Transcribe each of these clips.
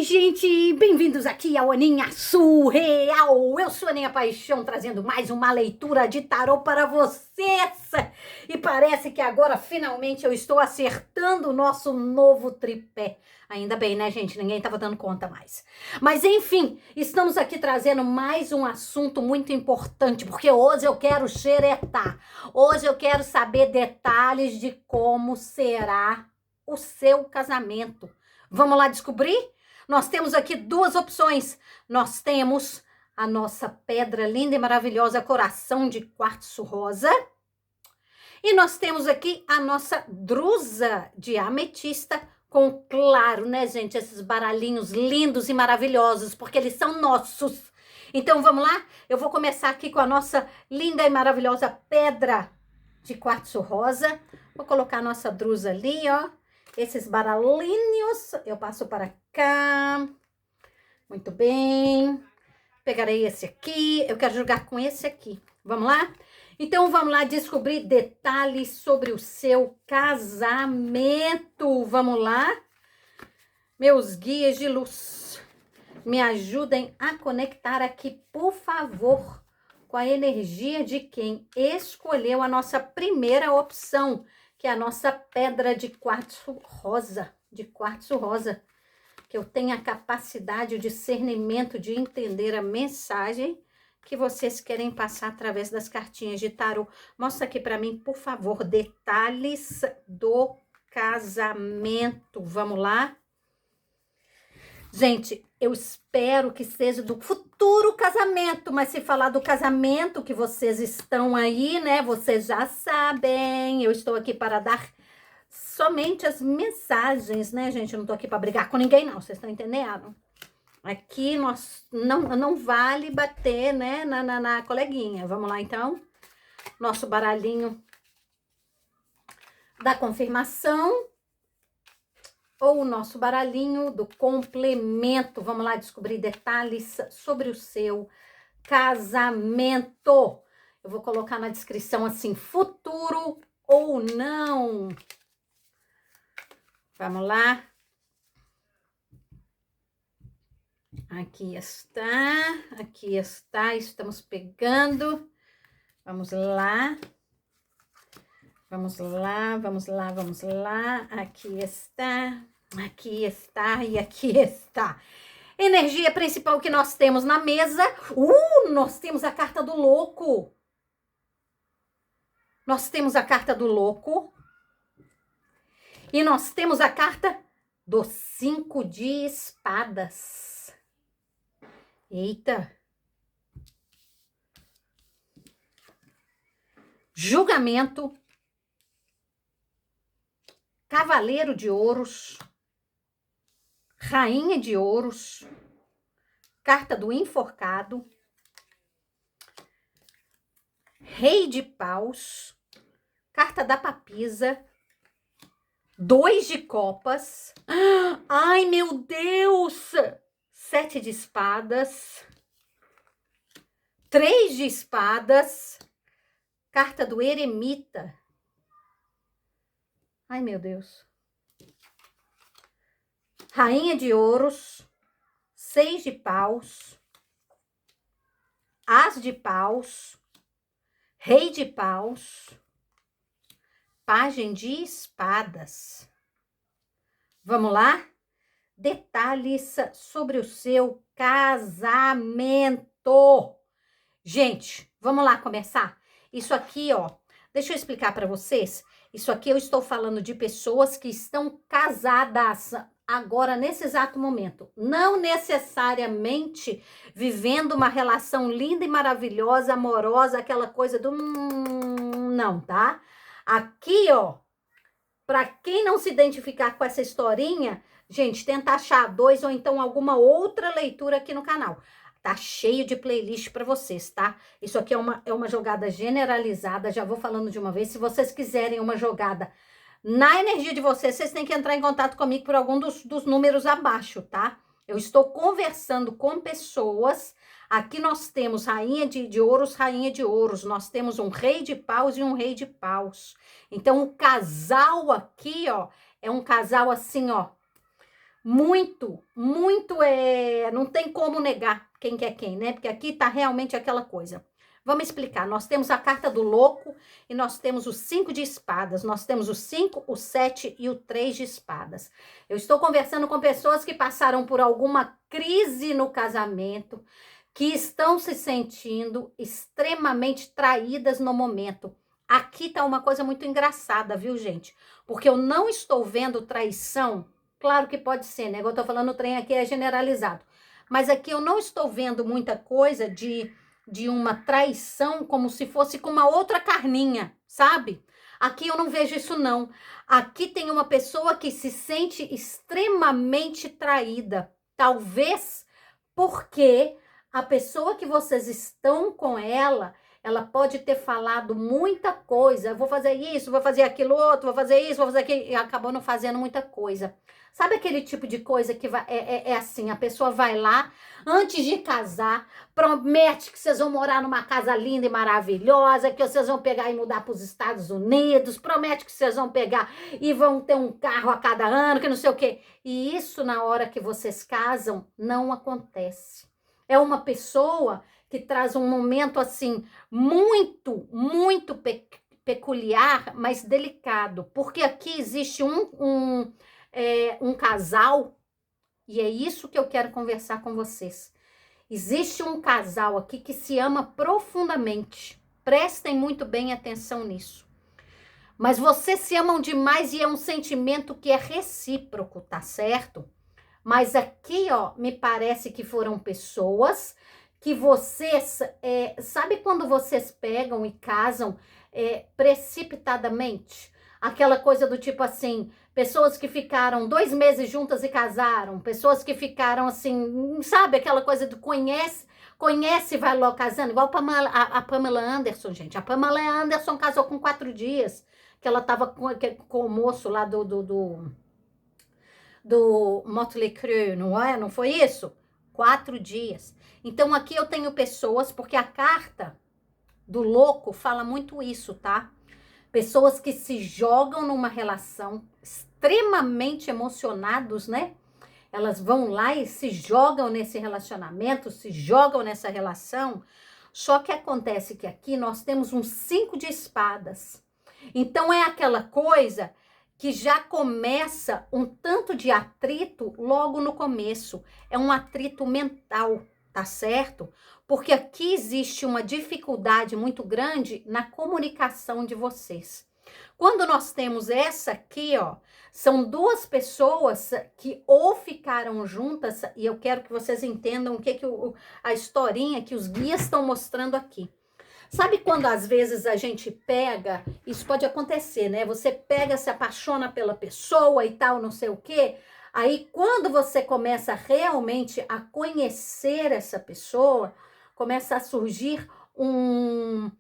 gente, bem-vindos aqui ao Aninha Surreal. Eu sou a Aninha Paixão, trazendo mais uma leitura de tarô para vocês. E parece que agora, finalmente, eu estou acertando o nosso novo tripé. Ainda bem, né, gente? Ninguém estava dando conta mais. Mas, enfim, estamos aqui trazendo mais um assunto muito importante, porque hoje eu quero xeretar. Hoje eu quero saber detalhes de como será o seu casamento. Vamos lá descobrir? Nós temos aqui duas opções. Nós temos a nossa pedra linda e maravilhosa, coração de quartzo rosa. E nós temos aqui a nossa drusa de ametista com claro, né, gente? Esses baralhinhos lindos e maravilhosos, porque eles são nossos. Então, vamos lá? Eu vou começar aqui com a nossa linda e maravilhosa pedra de quartzo rosa. Vou colocar a nossa drusa ali, ó. Esses baralhinhos, eu passo para cá. Muito bem. Pegarei esse aqui. Eu quero jogar com esse aqui. Vamos lá? Então, vamos lá descobrir detalhes sobre o seu casamento. Vamos lá? Meus guias de luz, me ajudem a conectar aqui, por favor, com a energia de quem escolheu a nossa primeira opção, que é a nossa pedra de quartzo rosa, que eu tenho a capacidade, o discernimento de entender a mensagem que vocês querem passar através das cartinhas de tarô. Mostra aqui para mim, por favor, detalhes do casamento. Vamos lá? Gente, eu espero que seja do futuro casamento, mas se falar do casamento que vocês estão aí, né? Vocês já sabem, eu estou aqui para dar somente as mensagens, né, gente? Eu não tô aqui para brigar com ninguém, não, vocês estão entendendo? Aqui nós não vale bater, né, na coleguinha. Vamos lá, então? Nosso baralhinho da confirmação. Ou o nosso baralhinho do complemento. Vamos lá descobrir detalhes sobre o seu casamento. Eu vou colocar na descrição assim, futuro ou não. Vamos lá. Aqui está, estamos pegando. Vamos lá. Vamos lá, vamos lá, vamos lá. Aqui está e aqui está. Energia principal que nós temos na mesa. Nós temos a carta do louco. Nós temos a carta do louco. E nós temos a carta do 5 de espadas. Eita. Julgamento. Cavaleiro de ouros, rainha de ouros, carta do enforcado, rei de paus, carta da papisa, 2 de copas, ai meu Deus, 7 de espadas, 3 de espadas, carta do eremita. Ai, meu Deus. Rainha de ouros, 6 de paus, as de paus, rei de paus, pajem de espadas. Vamos lá? Detalhes sobre o seu casamento. Gente, vamos lá começar? Isso aqui, ó, deixa eu explicar para vocês. Isso aqui eu estou falando de pessoas que estão casadas agora, nesse exato momento. Não necessariamente vivendo uma relação linda e maravilhosa, amorosa, aquela coisa do... não, tá? Aqui, ó, para quem não se identificar com essa historinha, gente, tenta achar 2 ou então alguma outra leitura aqui no canal. Tá cheio de playlist para vocês, tá? Isso aqui é uma jogada generalizada, já vou falando de uma vez. Se vocês quiserem uma jogada na energia de vocês, vocês têm que entrar em contato comigo por algum dos números abaixo, tá? Eu estou conversando com pessoas. Aqui nós temos rainha de ouros, rainha de ouros. Nós temos um rei de paus e um rei de paus. Então, o casal aqui, ó, é um casal assim, ó, muito, não tem como negar quem que é quem, né? Porque aqui tá realmente aquela coisa. Vamos explicar. Nós temos a carta do louco e nós temos o 5 de espadas. Nós temos o 5, o 7 e o 3 de espadas. Eu estou conversando com pessoas que passaram por alguma crise no casamento, que estão se sentindo extremamente traídas no momento. Aqui tá uma coisa muito engraçada, viu, gente? Porque eu não estou vendo traição. Claro que pode ser, né? Eu tô falando, o trem aqui é generalizado. Mas aqui eu não estou vendo muita coisa de uma traição como se fosse com uma outra carninha, sabe? Aqui eu não vejo isso, não. Aqui tem uma pessoa que se sente extremamente traída. Talvez porque a pessoa que vocês estão com ela pode ter falado muita coisa. Eu vou fazer isso, vou fazer aquilo outro, vou fazer isso, vou fazer aquilo. E acabou não fazendo muita coisa. Sabe aquele tipo de coisa que é assim, a pessoa vai lá, antes de casar, promete que vocês vão morar numa casa linda e maravilhosa, que vocês vão pegar e mudar para os Estados Unidos, promete que vocês vão pegar e vão ter um carro a cada ano, que não sei o quê. E isso, na hora que vocês casam, não acontece. É uma pessoa que traz um momento, assim, muito peculiar, mas delicado. Porque aqui existe um casal, e é isso que eu quero conversar com vocês. Existe um casal aqui que se ama profundamente. Prestem muito bem atenção nisso. Mas vocês se amam demais e é um sentimento que é recíproco, tá certo? Mas aqui, ó, me parece que foram pessoas que vocês, sabe quando vocês pegam e casam precipitadamente? Aquela coisa do tipo assim, pessoas que ficaram 2 meses juntas e casaram, pessoas que ficaram assim, sabe? Aquela coisa do conhece e vai logo casando, igual a Pamela Anderson, gente. A Pamela Anderson casou com 4 dias, que ela tava com o moço lá do Motley Crue, não é? Não foi isso? 4 dias. Então aqui eu tenho pessoas, porque a carta do louco fala muito isso, tá? Pessoas que se jogam numa relação extremamente emocionados, né? Elas vão lá e se jogam nesse relacionamento, se jogam nessa relação. Só que acontece que aqui nós temos um 5 de espadas. Então é aquela coisa que já começa um tanto de atrito logo no começo. É um atrito mental, tá certo? Porque aqui existe uma dificuldade muito grande na comunicação de vocês. Quando nós temos essa aqui, ó, são 2 pessoas que ou ficaram juntas, e eu quero que vocês entendam o que a historinha que os guias estão mostrando aqui. Sabe quando às vezes a gente pega, isso pode acontecer, né? Você pega, se apaixona pela pessoa e tal, não sei o quê. Aí quando você começa realmente a conhecer essa pessoa, começa a surgir um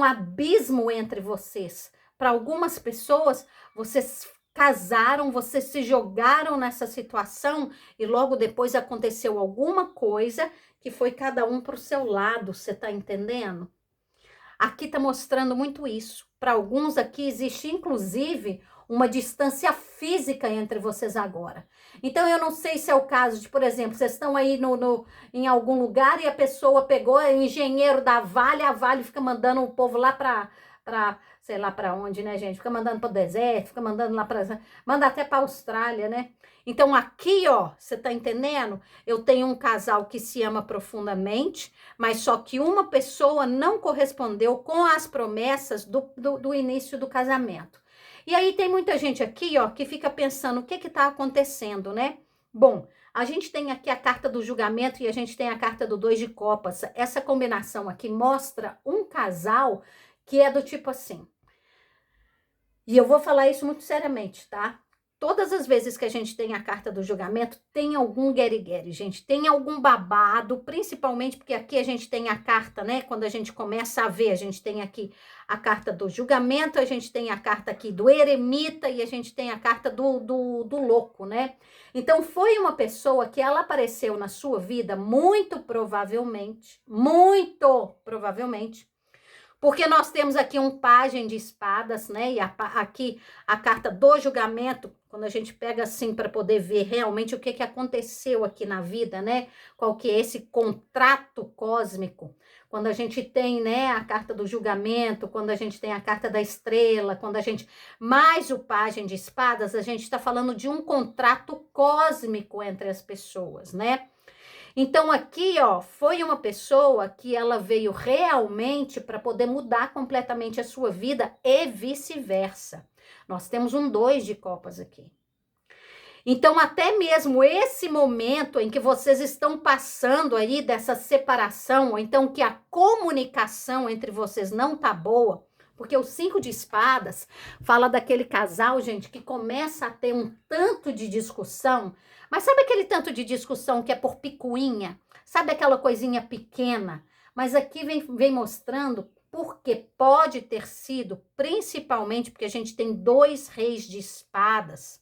abismo entre vocês. Para algumas pessoas, vocês casaram, vocês se jogaram nessa situação e logo depois aconteceu alguma coisa que foi cada um para o seu lado, você tá entendendo? Aqui está mostrando muito isso. Para alguns aqui existe, inclusive, uma distância física entre vocês agora. Então, eu não sei se é o caso de, por exemplo, vocês estão aí em algum lugar e a pessoa pegou, é o engenheiro da Vale, a Vale fica mandando o povo lá para sei lá para onde, né, gente? Fica mandando para o deserto, fica mandando lá para... Manda até para a Austrália, né? Então, aqui, ó, você tá entendendo? Eu tenho um casal que se ama profundamente, mas só que uma pessoa não correspondeu com as promessas do início do casamento. E aí tem muita gente aqui, ó, que fica pensando o que tá acontecendo, né? Bom, a gente tem aqui a carta do julgamento e a gente tem a carta do 2 de copas. Essa combinação aqui mostra um casal que é do tipo assim. E eu vou falar isso muito seriamente, tá? Todas as vezes que a gente tem a carta do julgamento, tem algum gueri-gueri, gente. Tem algum babado, principalmente porque aqui a gente tem a carta, né? Quando a gente começa a ver, a gente tem aqui a carta do julgamento, a gente tem a carta aqui do eremita e a gente tem a carta do louco, né? Então, foi uma pessoa que ela apareceu na sua vida muito provavelmente, Porque nós temos aqui um pajem de espadas, né? E aqui a carta do julgamento, quando a gente pega assim para poder ver realmente o que, que aconteceu aqui na vida, né? Qual que é esse contrato cósmico. Quando a gente tem, né, a carta do julgamento, quando a gente tem a carta da estrela, quando a gente... Mais o pajem de espadas, a gente está falando de um contrato cósmico entre as pessoas, né? Então aqui, ó, foi uma pessoa que ela veio realmente para poder mudar completamente a sua vida e vice-versa. Nós temos um 2 de copas aqui. Então até mesmo esse momento em que vocês estão passando aí dessa separação, ou então que a comunicação entre vocês não tá boa, porque o 5 de espadas fala daquele casal, gente, que começa a ter um tanto de discussão. Mas sabe aquele tanto de discussão que é por picuinha? Sabe aquela coisinha pequena? Mas aqui vem mostrando porque pode ter sido, principalmente porque a gente tem 2 reis de espadas.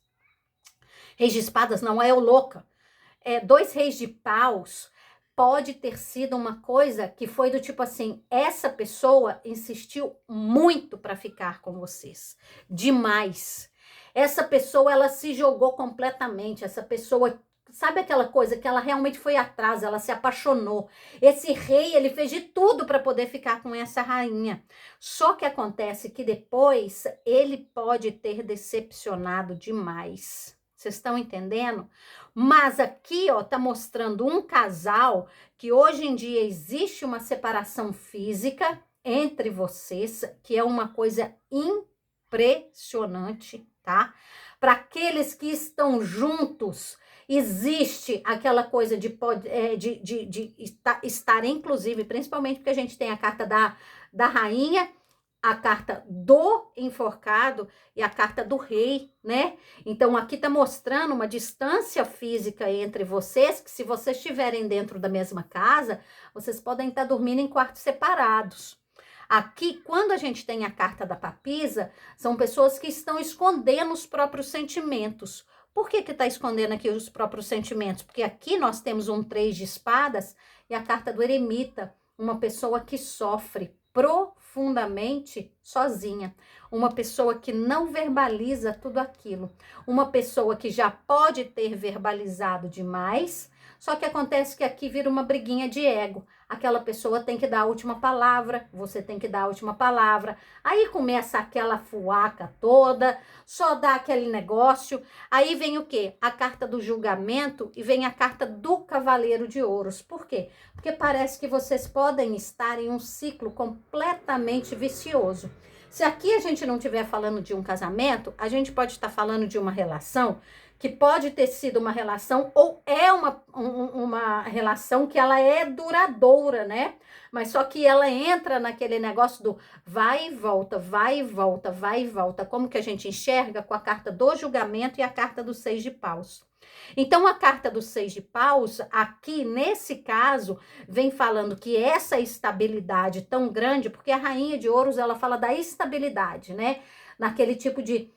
Reis de espadas não é o louca. 2 reis de paus. Pode ter sido uma coisa que foi do tipo assim, essa pessoa insistiu muito para ficar com vocês. Demais. Essa pessoa, ela se jogou completamente. Essa pessoa, sabe aquela coisa que ela realmente foi atrás, ela se apaixonou. Esse rei, ele fez de tudo para poder ficar com essa rainha. Só que acontece que depois ele pode ter decepcionado demais. Vocês estão entendendo? Mas aqui, ó, tá mostrando um casal que hoje em dia existe uma separação física entre vocês, que é uma coisa impressionante, tá? Para aqueles que estão juntos, existe aquela coisa de estar, inclusive, principalmente porque a gente tem a carta da rainha, a carta do enforcado e a carta do rei, né? Então, aqui tá mostrando uma distância física entre vocês, que se vocês estiverem dentro da mesma casa, vocês podem estar dormindo em quartos separados. Aqui, quando a gente tem a carta da papisa, são pessoas que estão escondendo os próprios sentimentos. Por que tá escondendo aqui os próprios sentimentos? Porque aqui nós temos um 3 de espadas e a carta do eremita, uma pessoa que sofre profundamente sozinha, uma pessoa que não verbaliza tudo aquilo, uma pessoa que já pode ter verbalizado demais, só que acontece que aqui vira uma briguinha de ego. Aquela pessoa tem que dar a última palavra, você tem que dar a última palavra. Aí começa aquela fuaca toda, só dá aquele negócio. Aí vem o quê? A carta do julgamento e vem a carta do cavaleiro de ouros. Por quê? Porque parece que vocês podem estar em um ciclo completamente vicioso. Se aqui a gente não estiver falando de um casamento, a gente pode estar falando de uma relação que pode ter sido uma relação ou é uma relação que ela é duradoura, né? Mas só que ela entra naquele negócio do vai e volta, vai e volta, vai e volta. Como que a gente enxerga com a carta do julgamento e a carta do 6 de paus. Então, a carta do 6 de paus, aqui nesse caso, vem falando que essa estabilidade tão grande, porque a rainha de ouros, ela fala da estabilidade, né? Naquele tipo de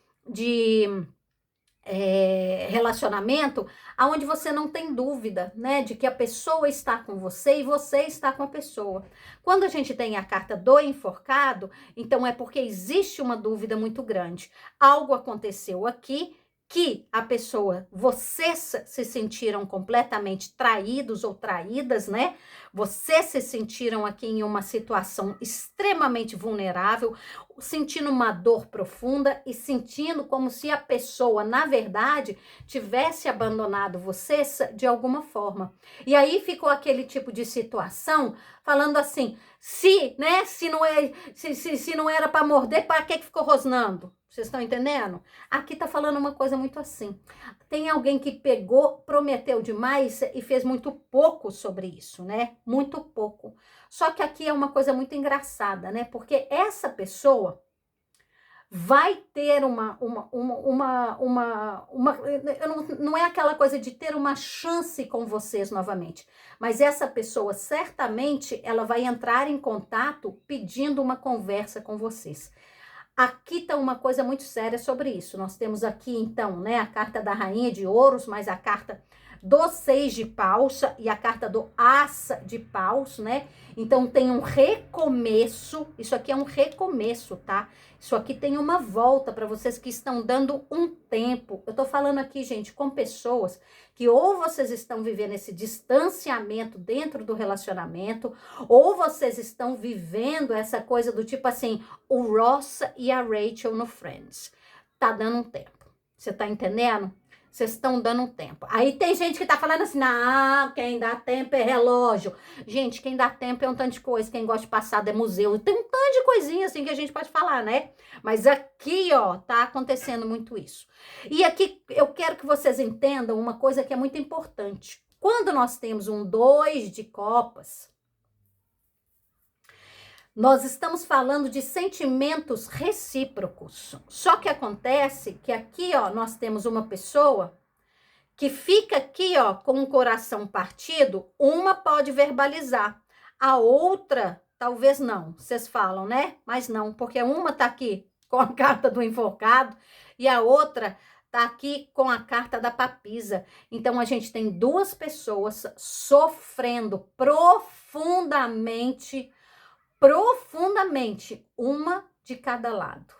relacionamento, aonde você não tem dúvida, né, de que a pessoa está com você e você está com a pessoa. Quando a gente tem a carta do enforcado, então é porque existe uma dúvida muito grande. Algo aconteceu aqui que a pessoa, vocês se sentiram completamente traídos ou traídas, né? Vocês se sentiram aqui em uma situação extremamente vulnerável, sentindo uma dor profunda e sentindo como se a pessoa, na verdade, tivesse abandonado vocês de alguma forma. E aí ficou aquele tipo de situação falando assim, se não era para morder, para que ficou rosnando? Vocês estão entendendo? Aqui tá falando uma coisa muito assim. Tem alguém que pegou, prometeu demais e fez muito pouco sobre isso, né? Muito pouco. Só que aqui é uma coisa muito engraçada, né? Porque essa pessoa vai ter não é aquela coisa de ter uma chance com vocês novamente, mas essa pessoa certamente ela vai entrar em contato pedindo uma conversa com vocês. Aqui tá uma coisa muito séria sobre isso. Nós temos aqui, então, né, a carta da Rainha de Ouros, mais a carta do 6 de paus e a carta do As de paus, né? Então, tem um recomeço. Isso aqui é um recomeço, tá? Isso aqui tem uma volta para vocês que estão dando um tempo. Eu tô falando aqui, gente, com pessoas que ou vocês estão vivendo esse distanciamento dentro do relacionamento, ou vocês estão vivendo essa coisa do tipo assim, o Ross e a Rachel no Friends. Tá dando um tempo. Você tá entendendo? Vocês estão dando um tempo. Aí tem gente que tá falando assim, não, quem dá tempo é relógio. Gente, quem dá tempo é um tanto de coisa. Quem gosta de passado é museu. Tem um tanto de coisinha assim que a gente pode falar, né? Mas aqui, ó, tá acontecendo muito isso. E aqui eu quero que vocês entendam uma coisa que é muito importante. Quando nós temos um 2 de copas, nós estamos falando de sentimentos recíprocos. Só que acontece que aqui, ó, nós temos uma pessoa que fica aqui, ó, com o coração partido. Uma pode verbalizar, a outra talvez não. Vocês falam, né? Mas não, porque uma tá aqui com a carta do enforcado e a outra tá aqui com a carta da papisa. Então a gente tem duas pessoas sofrendo profundamente, uma de cada lado,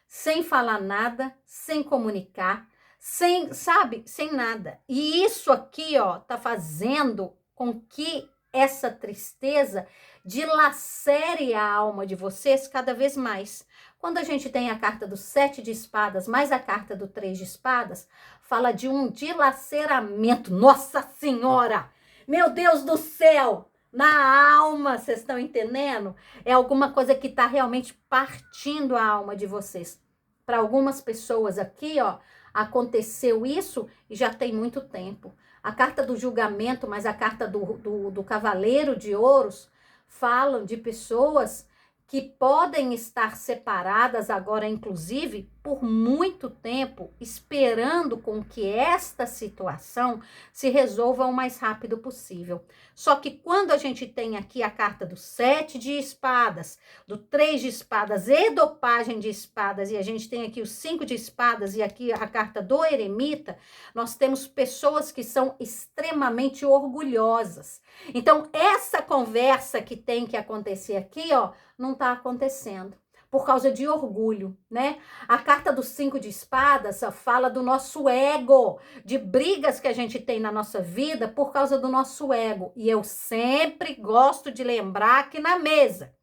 sem falar nada, sem comunicar, sem, sabe, sem nada. E isso aqui, ó, tá fazendo com que essa tristeza dilacere a alma de vocês cada vez mais. Quando a gente tem a carta do 7 de espadas mais a carta do 3 de espadas, fala de um dilaceramento. Nossa Senhora! Meu Deus do céu! Na alma, vocês estão entendendo? É alguma coisa que está realmente partindo a alma de vocês. Para algumas pessoas aqui, ó, aconteceu isso e já tem muito tempo. A carta do julgamento, mas a carta do cavaleiro de ouros, falam de pessoas que podem estar separadas agora, inclusive, por muito tempo, esperando com que esta situação se resolva o mais rápido possível. Só que quando a gente tem aqui a carta do 7 de espadas, do 3 de espadas e do pajem de espadas, e a gente tem aqui o 5 de espadas e aqui a carta do eremita, nós temos pessoas que são extremamente orgulhosas. Então, essa conversa que tem que acontecer aqui, ó, não tá acontecendo. Por causa de orgulho, né? A carta do 5 de espadas fala do nosso ego, de brigas que a gente tem na nossa vida por causa do nosso ego. E eu sempre gosto de lembrar aqui na mesa,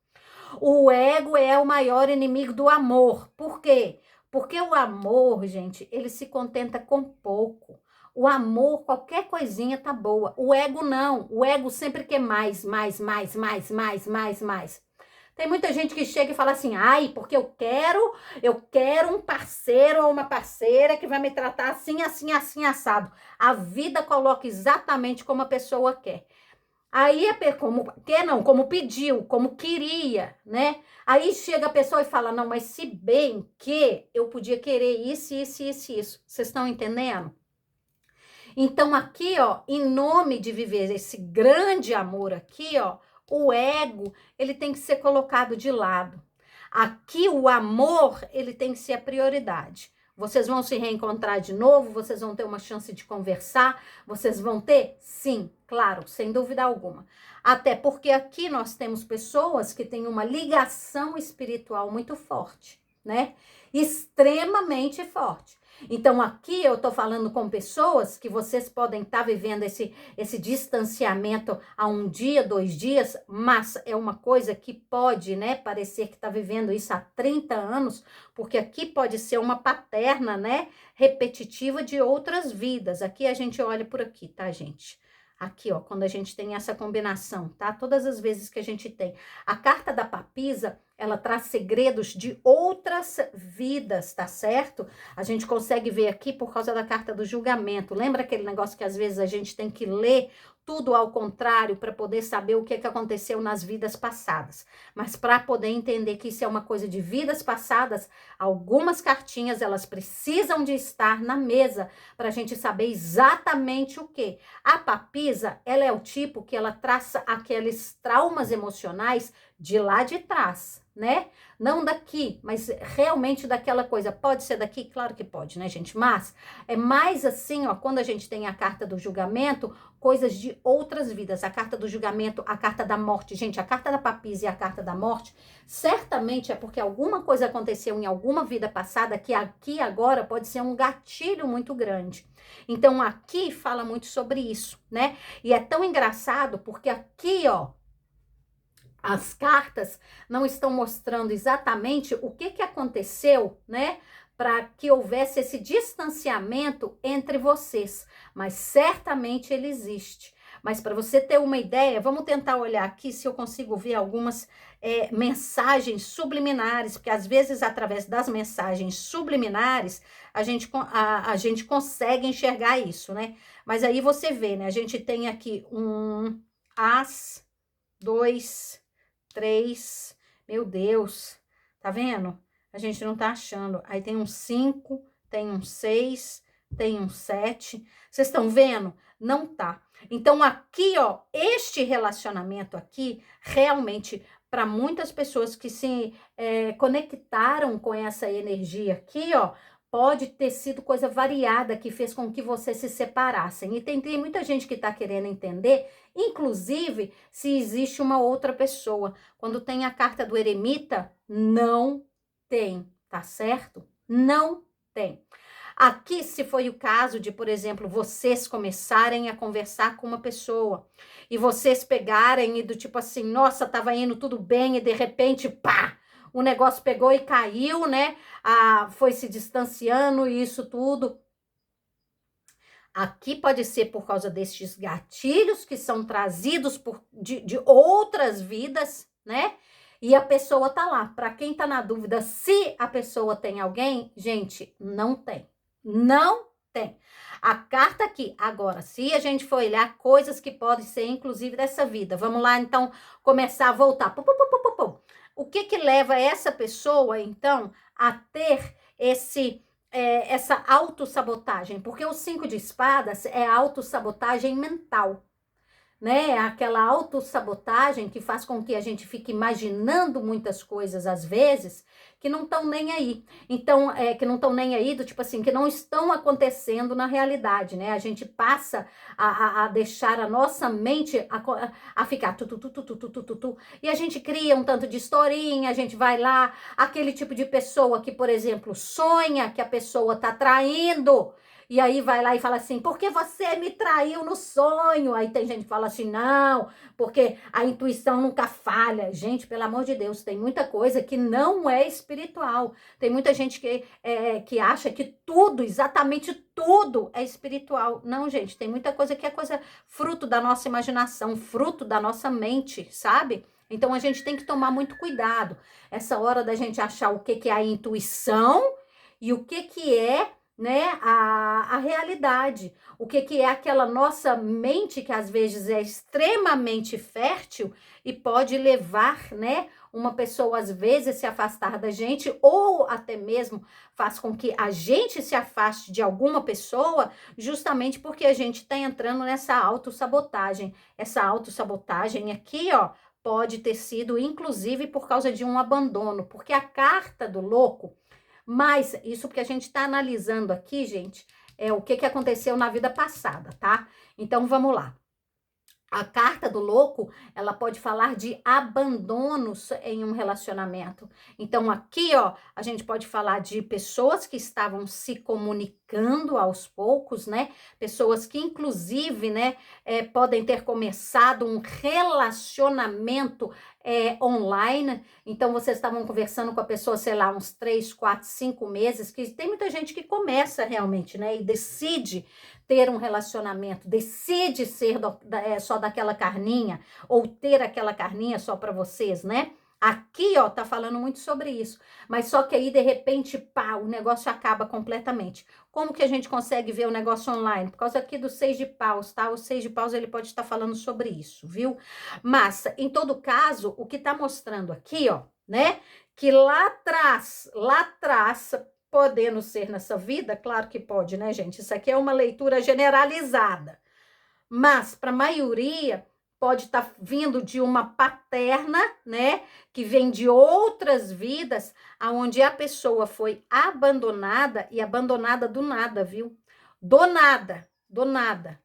o ego é o maior inimigo do amor. Por quê? Porque o amor, gente, ele se contenta com pouco. O amor, qualquer coisinha tá boa. O ego não. O ego sempre quer mais, mais, mais, mais, mais, mais, mais. Tem muita gente que chega e fala assim, ai, porque eu quero um parceiro ou uma parceira que vai me tratar assim, assim, assim, assado. A vida coloca exatamente como a pessoa quer. Aí como quer não, como pediu, como queria, né? Aí chega a pessoa e fala, não, mas se bem que eu podia querer isso, isso, isso, isso. Vocês estão entendendo? Então aqui, ó, em nome de viver esse grande amor aqui, ó, o ego, ele tem que ser colocado de lado. Aqui o amor, ele tem que ser a prioridade. Vocês vão se reencontrar de novo, vocês vão ter uma chance de conversar, vocês vão ter? Sim, claro, sem dúvida alguma. Até porque aqui nós temos pessoas que têm uma ligação espiritual muito forte, né? Extremamente forte. Então, aqui eu tô falando com pessoas que vocês podem estar vivendo esse distanciamento há um dia, 2 dias, mas é uma coisa que pode, né, parecer que tá vivendo isso há 30 anos, porque aqui pode ser uma paterna, né, repetitiva de outras vidas. Aqui a gente olha por aqui, tá, gente? Aqui, ó, quando a gente tem essa combinação, tá? Todas as vezes que a gente tem. A carta da papisa, ela traz segredos de outras vidas, tá certo? A gente consegue ver aqui por causa da carta do julgamento. Lembra aquele negócio que às vezes a gente tem que ler tudo ao contrário para poder saber o que aconteceu nas vidas passadas? Mas para poder entender que isso é uma coisa de vidas passadas, algumas cartinhas, elas precisam de estar na mesa para a gente saber exatamente o que. A papisa, ela é o tipo que ela traça aqueles traumas emocionais de lá de trás, né? Não daqui, mas realmente daquela coisa. Pode ser daqui? Claro que pode, né, gente? Mas é mais assim, ó, quando a gente tem a carta do julgamento, coisas de outras vidas. A carta do julgamento, a carta da morte. Gente, a carta da papisa e a carta da morte, certamente é porque alguma coisa aconteceu em alguma vida passada que aqui agora pode ser um gatilho muito grande. Então, aqui fala muito sobre isso, né? E é tão engraçado porque aqui, ó, as cartas não estão mostrando exatamente o que aconteceu, né? Para que houvesse esse distanciamento entre vocês. Mas certamente ele existe. Mas para você ter uma ideia, vamos tentar olhar aqui se eu consigo ver algumas mensagens subliminares, porque às vezes através das mensagens subliminares a gente consegue enxergar isso, né? Mas aí você vê, né? A gente tem aqui um as, dois, 3, meu Deus, tá vendo? A gente não tá achando. Aí tem um 5, tem um 6, tem um 7. Vocês estão vendo? Não tá. Então aqui, ó, este relacionamento aqui, realmente, para muitas pessoas que se conectaram com essa energia aqui, ó, pode ter sido coisa variada que fez com que vocês se separassem. E tem muita gente que tá querendo entender, inclusive, se existe uma outra pessoa. Quando tem a carta do eremita, não tem, tá certo? Não tem. Aqui, se foi o caso de, por exemplo, vocês começarem a conversar com uma pessoa e vocês pegarem e do tipo assim, nossa, tava indo tudo bem e de repente, pá, o negócio pegou e caiu, né? Foi se distanciando e isso tudo. Aqui pode ser por causa destes gatilhos que são trazidos de outras vidas, né? E a pessoa tá lá. Para quem tá na dúvida se a pessoa tem alguém, gente, não tem. Não tem. A carta aqui, agora, se a gente for olhar coisas que podem ser, inclusive, dessa vida. Vamos lá, então, começar a voltar. O que leva essa pessoa, então, a ter essa autossabotagem? Porque o 5 de espadas é autossabotagem mental, né? Aquela autossabotagem que faz com que a gente fique imaginando muitas coisas, às vezes, que não estão nem aí. Então, que não estão nem aí, do tipo assim, que não estão acontecendo na realidade, né? A gente passa a deixar a nossa mente a ficar tu. E a gente cria um tanto de historinha, a gente vai lá, aquele tipo de pessoa que, por exemplo, sonha que a pessoa tá traindo, e aí vai lá e fala assim, porque você me traiu no sonho? Aí tem gente que fala assim, não, porque a intuição nunca falha. Gente, pelo amor de Deus, tem muita coisa que não é espiritual. Tem muita gente que acha que tudo, exatamente tudo é espiritual. Não, gente, tem muita coisa que é coisa fruto da nossa imaginação, fruto da nossa mente, sabe? Então a gente tem que tomar muito cuidado. Essa hora da gente achar o que é a intuição e o que é, né, a realidade, o que é aquela nossa mente que às vezes é extremamente fértil e pode levar, né, uma pessoa às vezes se afastar da gente ou até mesmo faz com que a gente se afaste de alguma pessoa justamente porque a gente está entrando nessa autossabotagem. Essa autossabotagem aqui, ó, pode ter sido inclusive por causa de um abandono, porque a carta do louco, mas isso que a gente está analisando aqui, gente, é o que aconteceu na vida passada, tá? Então, vamos lá. A carta do louco, ela pode falar de abandonos em um relacionamento. Então, aqui, ó, a gente pode falar de pessoas que estavam se comunicando aos poucos, né? Pessoas que, inclusive, né, podem ter começado um relacionamento online. Então, vocês estavam conversando com a pessoa, sei lá, uns 3, 4, 5 meses, que tem muita gente que começa realmente, né? E decide ter um relacionamento, decide ser só daquela carninha, ou ter aquela carninha só para vocês, né? Aqui, ó, tá falando muito sobre isso. Mas só que aí, de repente, pá, o negócio acaba completamente. Como que a gente consegue ver o negócio online? Por causa aqui do 6 de paus, tá? O 6 de paus, ele pode estar falando sobre isso, viu? Mas, em todo caso, o que tá mostrando aqui, ó, né? Que lá atrás, podendo ser nessa vida, claro que pode, né, gente? Isso aqui é uma leitura generalizada. Mas, para a maioria, pode estar vindo de uma paterna, né, que vem de outras vidas, aonde a pessoa foi abandonada e abandonada do nada, viu? Do nada, do nada.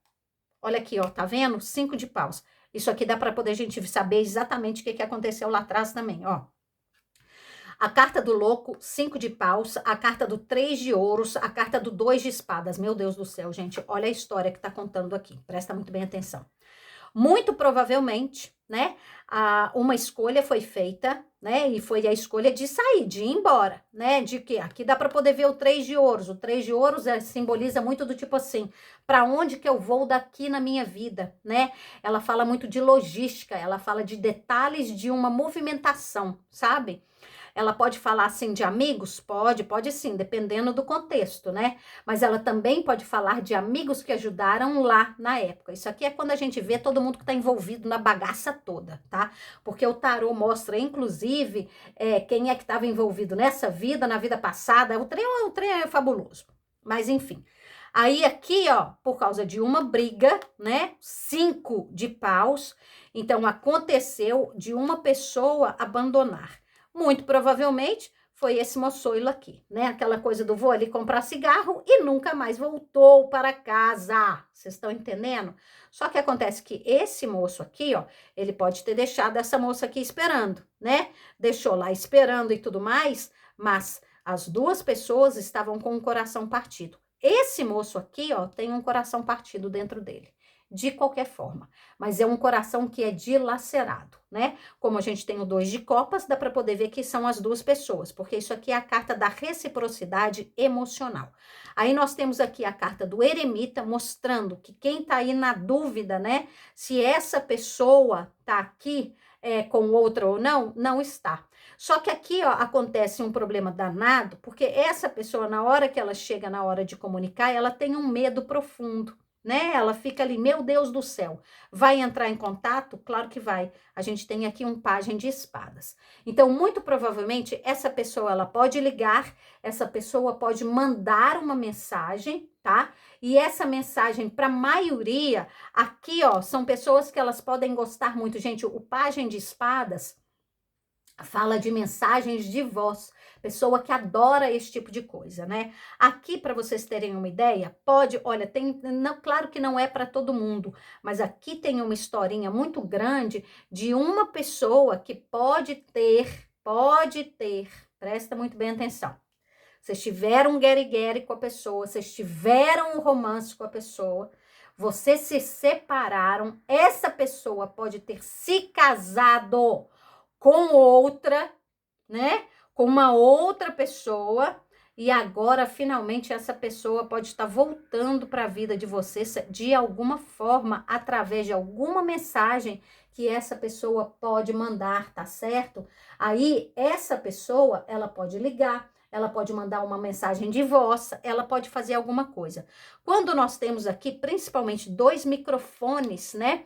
Olha aqui, ó, tá vendo? 5 de paus. Isso aqui dá para poder a gente saber exatamente o que aconteceu lá atrás também, ó. A carta do louco, 5 de paus, a carta do 3 de ouros, a carta do 2 de espadas. Meu Deus do céu, gente, olha a história que tá contando aqui. Presta muito bem atenção. Muito provavelmente, né, uma escolha foi feita, né, e foi a escolha de sair, de ir embora, né, de que aqui dá para poder ver o 3 de ouros. O 3 de ouros simboliza muito do tipo assim, para onde que eu vou daqui na minha vida, né? Ela fala muito de logística, ela fala de detalhes de uma movimentação, sabe? Ela pode falar assim de amigos? Pode sim, dependendo do contexto, né? Mas ela também pode falar de amigos que ajudaram lá na época. Isso aqui é quando a gente vê todo mundo que está envolvido na bagaça toda, tá? Porque o tarô mostra, inclusive, quem é que estava envolvido nessa vida, na vida passada. O trem é fabuloso. Mas, enfim. Aí aqui, ó, por causa de uma briga, né? 5 de paus. Então, aconteceu de uma pessoa abandonar. Muito provavelmente foi esse moçoilo aqui, né? Aquela coisa do vou ali comprar cigarro e nunca mais voltou para casa. Vocês estão entendendo? Só que acontece que esse moço aqui, ó, ele pode ter deixado essa moça aqui esperando, né? Deixou lá esperando e tudo mais, mas as duas pessoas estavam com o coração partido. Esse moço aqui, ó, tem um coração partido dentro dele. De qualquer forma, mas é um coração que é dilacerado, né? Como a gente tem o 2 de copas, dá para poder ver que são as duas pessoas, porque isso aqui é a carta da reciprocidade emocional. Aí nós temos aqui a carta do eremita, mostrando que quem tá aí na dúvida, né? Se essa pessoa tá aqui com outra ou não, não está. Só que aqui, ó, acontece um problema danado, porque essa pessoa, na hora que ela chega na hora de comunicar, ela tem um medo profundo, né? Ela fica ali, meu Deus do céu, vai entrar em contato? Claro que vai. A gente tem aqui um pajem de espadas. Então, muito provavelmente, essa pessoa, ela pode ligar, essa pessoa pode mandar uma mensagem, tá? E essa mensagem, para a maioria, aqui, ó, são pessoas que elas podem gostar muito. Gente, o pajem de espadas fala de mensagens de voz, pessoa que adora esse tipo de coisa, né? Aqui, para vocês terem uma ideia, olha, tem, não, claro que não é para todo mundo, mas aqui tem uma historinha muito grande de uma pessoa que pode ter, presta muito bem atenção. Vocês tiveram um guerre-guerre com a pessoa, vocês tiveram um romance com a pessoa, vocês se separaram, essa pessoa pode ter se casado com outra, né? Com uma outra pessoa, e agora finalmente essa pessoa pode estar voltando para a vida de você de alguma forma, através de alguma mensagem que essa pessoa pode mandar, tá certo? Aí essa pessoa, ela pode ligar, ela pode mandar uma mensagem de voz, ela pode fazer alguma coisa. Quando nós temos aqui, principalmente, 2 microfones, né?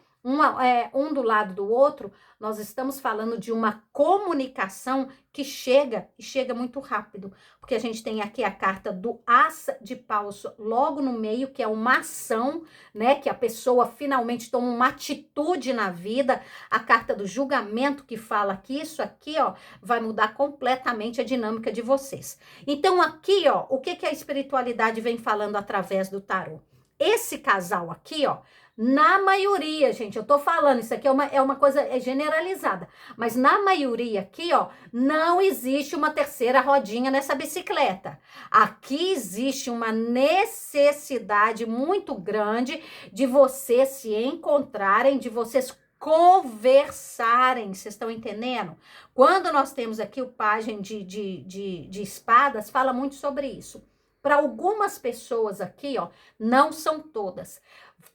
Um do lado do outro, nós estamos falando de uma comunicação que chega e chega muito rápido, porque a gente tem aqui a carta do As de Paus logo no meio, que é uma ação, né, que a pessoa finalmente toma uma atitude na vida, a carta do julgamento que fala que isso aqui, ó, vai mudar completamente a dinâmica de vocês. Então aqui, ó, o que a espiritualidade vem falando através do tarô? Esse casal aqui, ó, na maioria, gente, eu tô falando, isso aqui é uma coisa generalizada, mas na maioria aqui, ó, não existe uma terceira rodinha nessa bicicleta. Aqui existe uma necessidade muito grande de vocês se encontrarem, de vocês conversarem, vocês estão entendendo? Quando nós temos aqui o pajem de espadas, fala muito sobre isso. Para algumas pessoas aqui, ó, não são todas.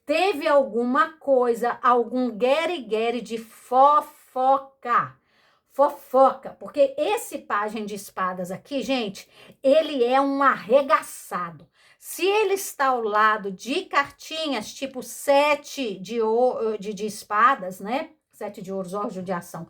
Teve alguma coisa, algum guere-guere de fofoca. Fofoca, porque esse pajem de espadas aqui, gente, ele é um arregaçado. Se ele está ao lado de cartinhas, tipo 7 de espadas, né? 7 de ouros, ó, judiação.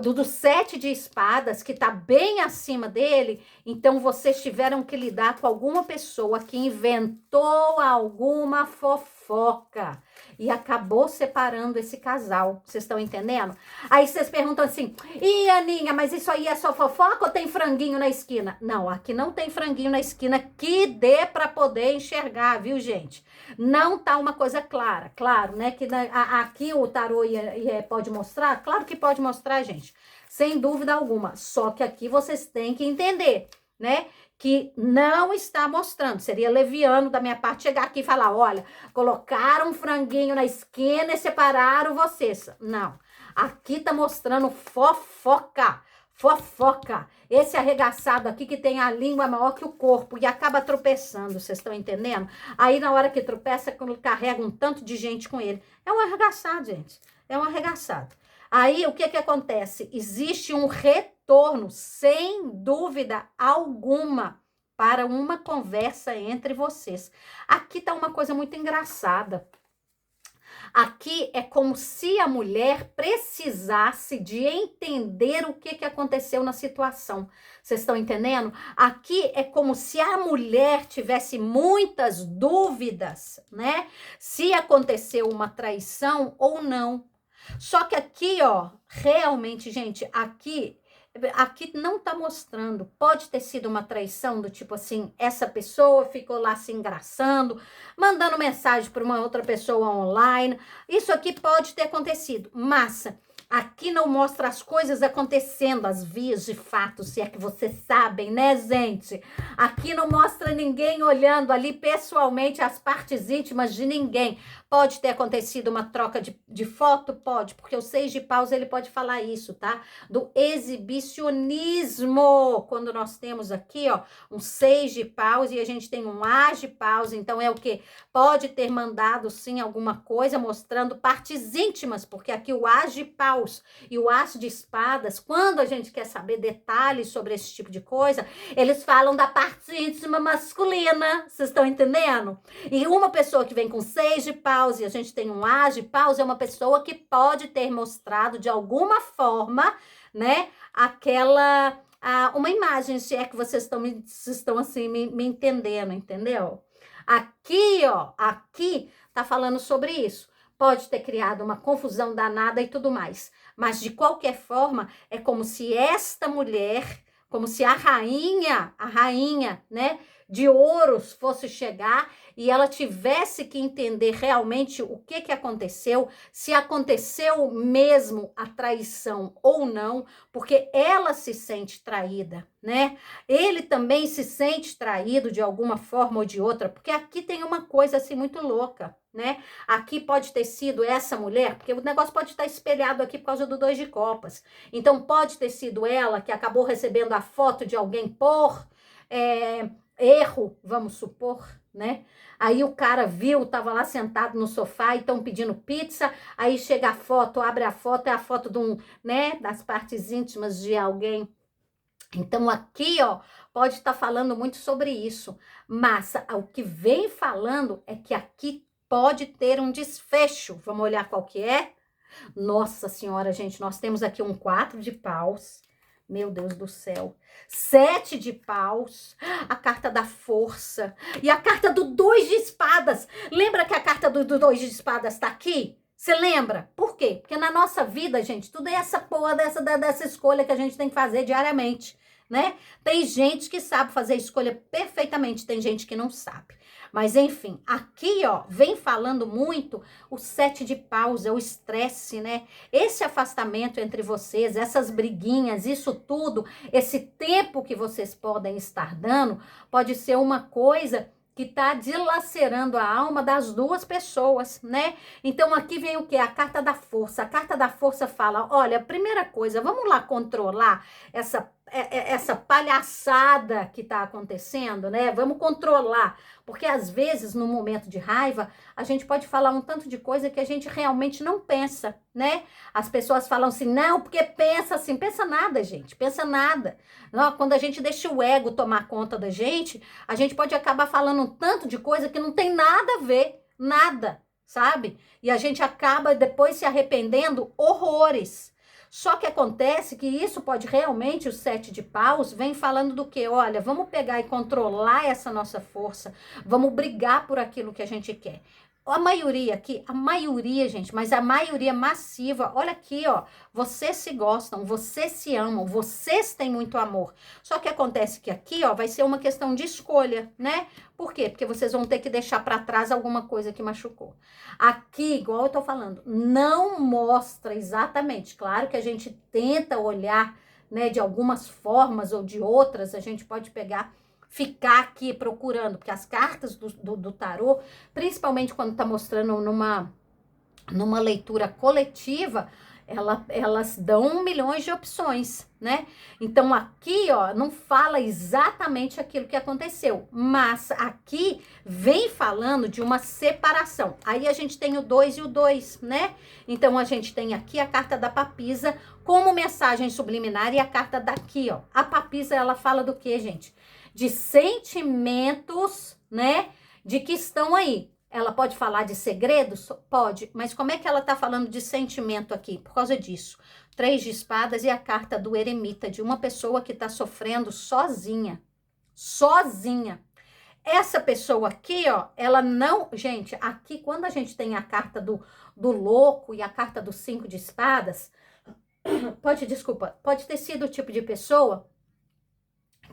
Do 7 de espadas, que tá bem acima dele, então vocês tiveram que lidar com alguma pessoa que inventou alguma fofoca. fofoca. E acabou separando esse casal. Vocês estão entendendo? Aí vocês perguntam assim, ih, Aninha, mas isso aí é só fofoca ou tem franguinho na esquina? Não, aqui não tem franguinho na esquina que dê para poder enxergar, viu, gente? Não tá uma coisa clara. Claro, né, que aqui o tarô pode mostrar? Claro que pode mostrar, gente. Sem dúvida alguma. Só que aqui vocês têm que entender, né? Que não está mostrando. Seria leviano da minha parte chegar aqui e falar, olha, colocaram um franguinho na esquina e separaram vocês. Não. Aqui tá mostrando fofoca. Fofoca. Esse arregaçado aqui que tem a língua maior que o corpo e acaba tropeçando, vocês estão entendendo? Aí na hora que tropeça, quando carrega um tanto de gente com ele. É um arregaçado, gente. É um arregaçado. Aí, o que que acontece? Existe um retorno, sem dúvida alguma, para uma conversa entre vocês. Aqui tá uma coisa muito engraçada. Aqui é como se a mulher precisasse de entender o que aconteceu na situação. Vocês estão entendendo? Aqui é como se a mulher tivesse muitas dúvidas, né? Se aconteceu uma traição ou não. Só que aqui, ó, realmente, gente, aqui não tá mostrando. Pode ter sido uma traição do tipo assim, essa pessoa ficou lá se engraçando, mandando mensagem para uma outra pessoa online. Isso aqui pode ter acontecido, mas aqui não mostra as coisas acontecendo, as vias de fato, se é que vocês sabem, né, gente? Aqui não mostra ninguém olhando ali pessoalmente as partes íntimas de ninguém. Pode ter acontecido uma troca de foto? Pode, porque o 6 de paus, ele pode falar isso, tá? Do exibicionismo. Quando nós temos aqui, ó, um 6 de paus e a gente tem um as de paus, então é o quê? Pode ter mandado, sim, alguma coisa mostrando partes íntimas, porque aqui o as de paus e o as de espadas, quando a gente quer saber detalhes sobre esse tipo de coisa, eles falam da parte íntima masculina, vocês estão entendendo? E uma pessoa que vem com 6 de paus e a gente tem um as de paus, é uma pessoa que pode ter mostrado de alguma forma, né, uma imagem, se é que vocês estão assim me entendendo, entendeu? Aqui, ó, aqui tá falando sobre isso. Pode ter criado uma confusão danada e tudo mais, mas de qualquer forma, é como se esta mulher, como se a rainha, né, de ouros fosse chegar e ela tivesse que entender realmente o que aconteceu, se aconteceu mesmo a traição ou não, porque ela se sente traída, né? Ele também se sente traído de alguma forma ou de outra, porque aqui tem uma coisa assim muito louca, né? Aqui pode ter sido essa mulher, porque o negócio pode estar espelhado aqui por causa do 2 de copas. Então pode ter sido ela que acabou recebendo a foto de alguém por erro, vamos supor, né? Aí o cara viu, tava lá sentado no sofá e estão pedindo pizza, aí chega a foto, abre a foto, é a foto de um, né, das partes íntimas de alguém. Então aqui, ó, pode estar falando muito sobre isso, mas o que vem falando é que aqui pode ter um desfecho. Vamos olhar qual que é? Nossa senhora, gente, nós temos aqui um 4 de paus. Meu Deus do céu. 7 de paus, a carta da força e a carta do 2 de espadas. Lembra que a carta do 2 de espadas tá aqui? Você lembra? Por quê? Porque na nossa vida, gente, tudo é essa porra dessa escolha que a gente tem que fazer diariamente, né? Tem gente que sabe fazer a escolha perfeitamente, tem gente que não sabe. Mas, enfim, aqui, ó, vem falando muito o 7 de paus, é o estresse, né? Esse afastamento entre vocês, essas briguinhas, isso tudo, esse tempo que vocês podem estar dando, pode ser uma coisa que tá dilacerando a alma das duas pessoas, né? Então, aqui vem o quê? A carta da força. A carta da força fala, olha, primeira coisa, vamos lá controlar essa palhaçada que tá acontecendo, né? Vamos controlar, porque às vezes, no momento de raiva, a gente pode falar um tanto de coisa que a gente realmente não pensa, né? As pessoas falam assim, não, porque pensa assim, pensa nada, gente, pensa nada. Não, quando a gente deixa o ego tomar conta da gente, a gente pode acabar falando um tanto de coisa que não tem nada a ver, nada, sabe? E a gente acaba depois se arrependendo horrores. Só que acontece que isso pode realmente, o 7 de paus, vem falando do que? Olha, vamos pegar e controlar essa nossa força, vamos brigar por aquilo que a gente quer. A maioria aqui, a maioria, gente, mas a maioria massiva, olha aqui, ó, vocês se gostam, vocês se amam, vocês têm muito amor. Só que acontece que aqui, ó, vai ser uma questão de escolha, né? Por quê? Porque vocês vão ter que deixar pra trás alguma coisa que machucou. Aqui, igual eu tô falando, não mostra exatamente. Claro que a gente tenta olhar, né, de algumas formas ou de outras, a gente pode pegar, ficar aqui procurando, porque as cartas do tarô, principalmente quando tá mostrando numa leitura coletiva, elas dão milhões de opções, né? Então aqui, ó, não fala exatamente aquilo que aconteceu, mas aqui vem falando de uma separação. Aí a gente tem o 2 e o 2, né? Então a gente tem aqui a carta da papisa como mensagem subliminar e a carta daqui, ó. A papisa, ela fala do quê, gente? De sentimentos, né? De que estão aí. Ela pode falar de segredos? Pode, mas como é que ela tá falando de sentimento aqui? Por causa disso. 3 de espadas e a carta do eremita, de uma pessoa que tá sofrendo sozinha. Sozinha. Essa pessoa aqui, ó, ela não... Gente, aqui quando a gente tem a carta do louco e a carta do 5 de espadas, pode ter sido o tipo de pessoa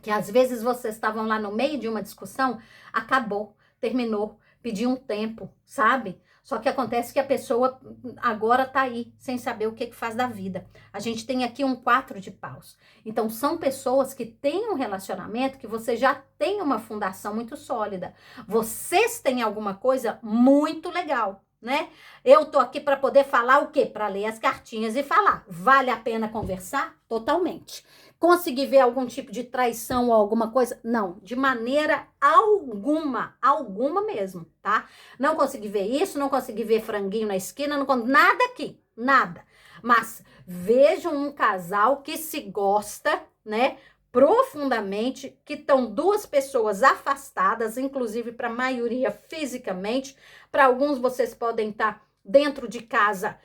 que às vezes vocês estavam lá no meio de uma discussão, acabou, terminou, pediu um tempo, sabe? Só que acontece que a pessoa agora tá aí, sem saber o que faz da vida. A gente tem aqui um 4 de paus. Então, são pessoas que têm um relacionamento que você já tem uma fundação muito sólida. Vocês têm alguma coisa muito legal, né? Eu tô aqui para poder falar o quê? Para ler as cartinhas e falar. Vale a pena conversar? Totalmente. Conseguir ver algum tipo de traição ou alguma coisa? Não, de maneira alguma, alguma mesmo, tá? Não consegui ver isso, não consegui ver franguinho na esquina, nada aqui, nada. Mas vejam um casal que se gosta, né, profundamente, que estão duas pessoas afastadas, inclusive para a maioria fisicamente. Para alguns vocês podem estar dentro de casa,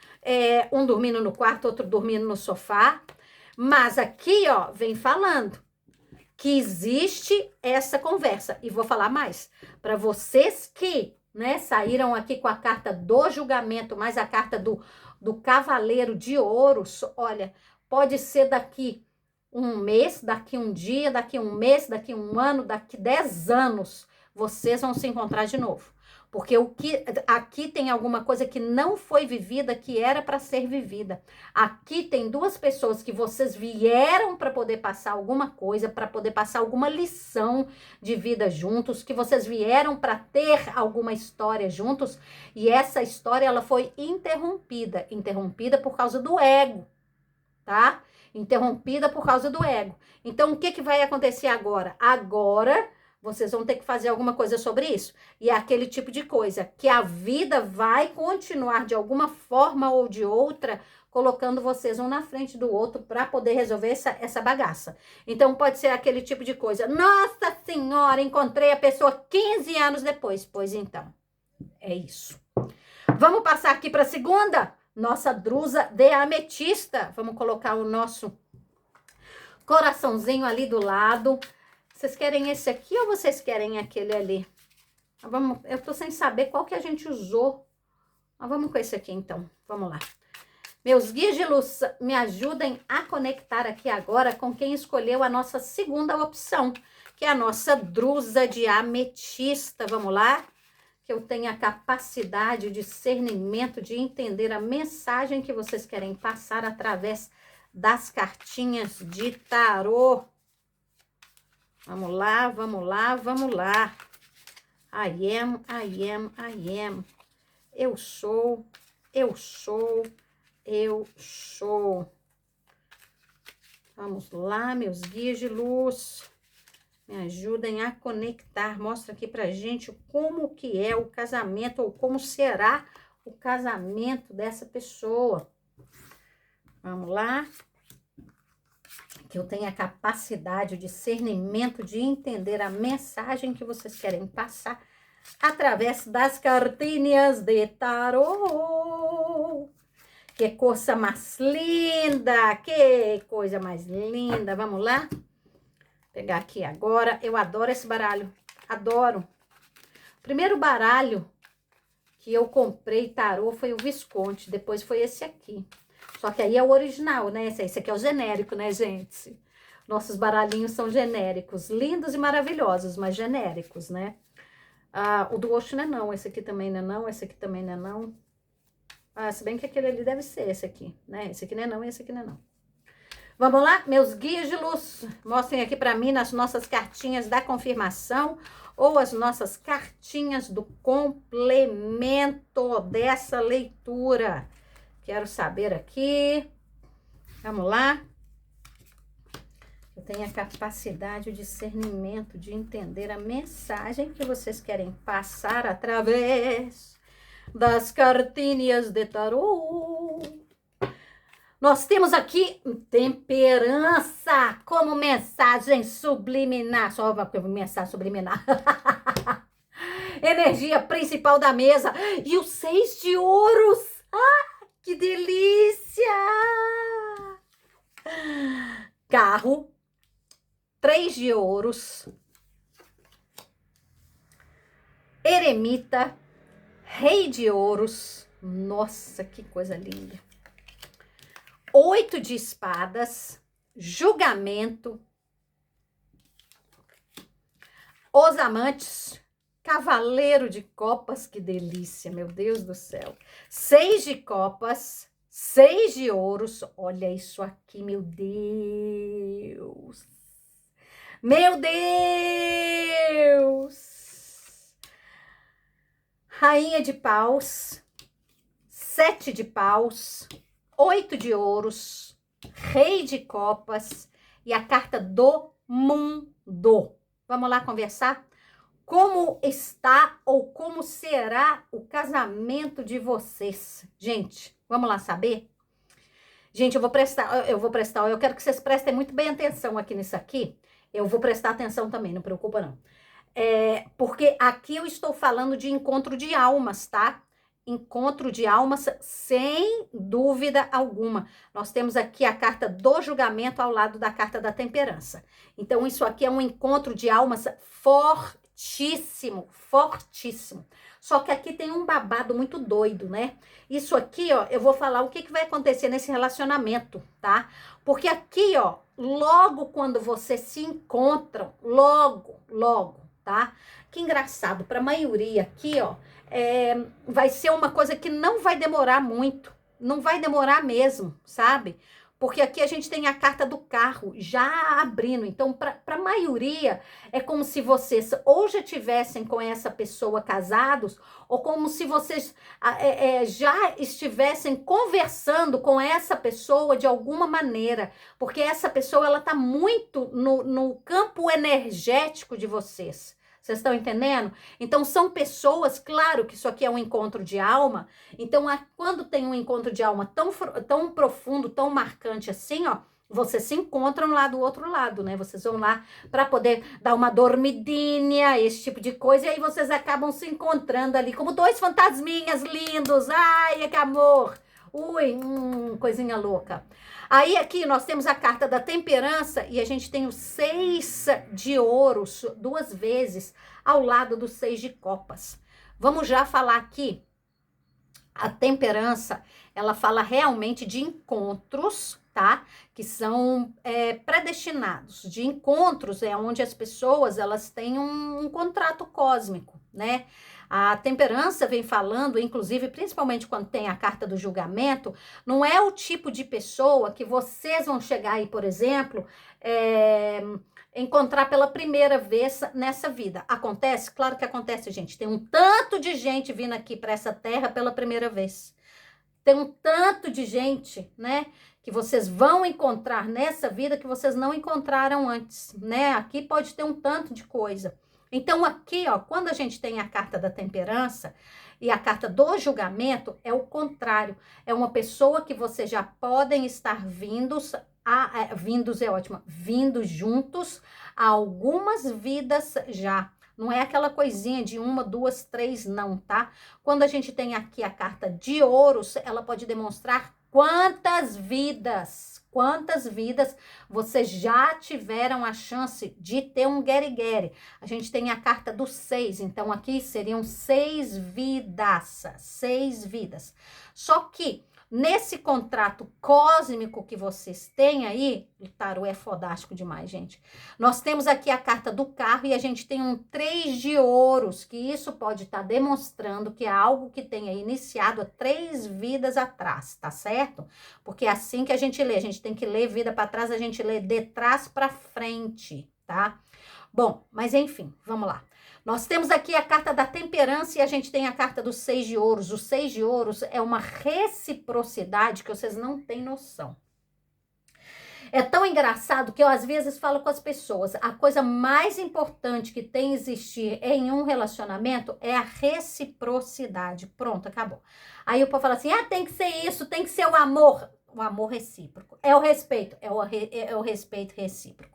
um dormindo no quarto, outro dormindo no sofá. Mas aqui, ó, vem falando que existe essa conversa. E vou falar mais. Para vocês que, né, saíram aqui com a carta do julgamento, mais a carta do cavaleiro de ouros, olha, pode ser daqui um mês, daqui um dia, daqui um mês, daqui um ano, daqui 10 anos, vocês vão se encontrar de novo. Porque aqui tem alguma coisa que não foi vivida, que era para ser vivida. Aqui tem duas pessoas que vocês vieram para poder passar alguma coisa, para poder passar alguma lição de vida juntos, que vocês vieram para ter alguma história juntos, e essa história ela foi interrompida por causa do ego, tá? Interrompida por causa do ego. Então, o que vai acontecer agora? Agora, vocês vão ter que fazer alguma coisa sobre isso. E é aquele tipo de coisa que a vida vai continuar de alguma forma ou de outra, colocando vocês um na frente do outro para poder resolver essa bagaça. Então, pode ser aquele tipo de coisa. Nossa Senhora, encontrei a pessoa 15 anos depois. Pois então, é isso. Vamos passar aqui para a segunda? Nossa drusa de ametista. Vamos colocar o nosso coraçãozinho ali do lado. Vocês querem esse aqui ou vocês querem aquele ali? Eu tô sem saber qual que a gente usou. Mas vamos com esse aqui, então. Vamos lá. Meus guias de luz, me ajudem a conectar aqui agora com quem escolheu a nossa segunda opção, que é a nossa drusa de ametista. Vamos lá? Que eu tenha a capacidade, de discernimento, de entender a mensagem que vocês querem passar através das cartinhas de tarô. Vamos lá, vamos lá, vamos lá. I am, I am, I am. Eu sou, eu sou, eu sou. Vamos lá, meus guias de luz. Me ajudem a conectar. Mostra aqui pra gente como que é o casamento, ou como será o casamento dessa pessoa. Vamos lá. Que eu tenha capacidade, discernimento de entender a mensagem que vocês querem passar através das cartinhas de tarô. Que coisa mais linda, que coisa mais linda. Vamos lá? Pegar aqui agora. Eu adoro esse baralho, adoro. O primeiro baralho que eu comprei tarô foi o Visconti, depois foi esse aqui. Só que aí é o original, né? Esse aqui é o genérico, né, gente? Nossos baralhinhos são genéricos, lindos e maravilhosos, mas genéricos, né? Ah, o do Osho não é não, esse aqui também não é não, esse aqui também não é não. Ah, se bem que aquele ali deve ser esse aqui, né? Esse aqui não é não e esse aqui não é não. Vamos lá, meus guígilos, mostrem aqui para mim nas nossas cartinhas da confirmação ou as nossas cartinhas do complemento dessa leitura. Quero saber aqui. Vamos lá. Eu tenho a capacidade, o discernimento de entender a mensagem que vocês querem passar através das cartinhas de tarô. Nós temos aqui temperança como mensagem subliminar. Só uma mensagem subliminar. Energia principal da mesa. E o 6 de ouros. Ah, que delícia! Carro. 3 de ouros. Eremita. Rei de ouros. Nossa, que coisa linda. 8 de espadas, julgamento, os amantes, cavaleiro de copas, que delícia, meu Deus do céu. 6 de copas, 6 de ouros, olha isso aqui, meu Deus. Meu Deus. Rainha de paus, 7 de paus, 8 de ouros, rei de copas e a carta do mundo. Vamos lá conversar? Como está ou como será o casamento de vocês? Gente, vamos lá saber? Gente, eu quero que vocês prestem muito bem atenção aqui nisso aqui. Eu vou prestar atenção também, não preocupa não. Porque aqui eu estou falando de encontro de almas, tá? Encontro de almas, sem dúvida alguma. Nós temos aqui a carta do julgamento ao lado da carta da temperança. Então, isso aqui é um encontro de almas fortíssimo, fortíssimo. Só que aqui tem um babado muito doido, né? Isso aqui, ó, eu vou falar o que vai acontecer nesse relacionamento, tá? Porque aqui, ó, logo quando vocês se encontram, logo, tá? Que engraçado, para a maioria aqui, ó, vai ser uma coisa que não vai demorar muito, não vai demorar mesmo, sabe? Porque aqui a gente tem a carta do carro já abrindo, então para a maioria é como se vocês ou já tivessem com essa pessoa casados, ou como se vocês já estivessem conversando com essa pessoa de alguma maneira, porque essa pessoa ela tá muito no campo energético de vocês. Vocês estão entendendo? Então, são pessoas, claro que isso aqui é um encontro de alma, então, quando tem um encontro de alma tão profundo, tão marcante assim, ó, vocês se encontram lá do outro lado, né? Vocês vão lá para poder dar uma dormidinha, esse tipo de coisa, e aí vocês acabam se encontrando ali como dois fantasminhas lindos. Ai, que amor! Ui, coisinha louca. Aí aqui nós temos a carta da temperança e a gente tem o 6 de ouros 2 vezes ao lado do 6 de copas. Vamos já falar aqui. A temperança, ela fala realmente de encontros, tá? Que são predestinados. De encontros é onde as pessoas, elas têm um contrato cósmico, né? A temperança vem falando, inclusive, principalmente quando tem a carta do julgamento, não é o tipo de pessoa que vocês vão chegar aí, por exemplo, encontrar pela primeira vez nessa vida. Acontece? Claro que acontece, gente. Tem um tanto de gente vindo aqui para essa terra pela primeira vez. Tem um tanto de gente, né, que vocês vão encontrar nessa vida que vocês não encontraram antes, né? Aqui pode ter um tanto de coisa. Então, aqui, ó, quando a gente tem a carta da temperança e a carta do julgamento, é o contrário. É uma pessoa que vocês já podem estar vindos é ótimo, vindo juntos a algumas vidas já. Não é aquela coisinha de 1, 2, 3, não, tá? Quando a gente tem aqui a carta de ouros, ela pode demonstrar quantas vidas quantas vidas vocês já tiveram a chance de ter um guerigueri. A gente tem a carta do 6, então aqui seriam 6 vidas, 6 vidas. Só que nesse contrato cósmico que vocês têm aí, o tarô é fodástico demais, gente. Nós temos aqui a carta do carro e a gente tem um 3 de ouros, que isso pode estar demonstrando que é algo que tenha iniciado há 3 vidas atrás, tá certo? Porque é assim que a gente tem que ler vida para trás, a gente lê de trás para frente, tá? Bom, mas enfim, vamos lá. Nós temos aqui a carta da temperança e a gente tem a carta do 6 de ouros. O 6 de ouros é uma reciprocidade que vocês não têm noção. É tão engraçado que eu às vezes falo com as pessoas, a coisa mais importante que tem existir em um relacionamento é a reciprocidade. Pronto, acabou. Aí o povo fala assim, tem que ser isso, tem que ser o amor recíproco. É o respeito, é o respeito recíproco.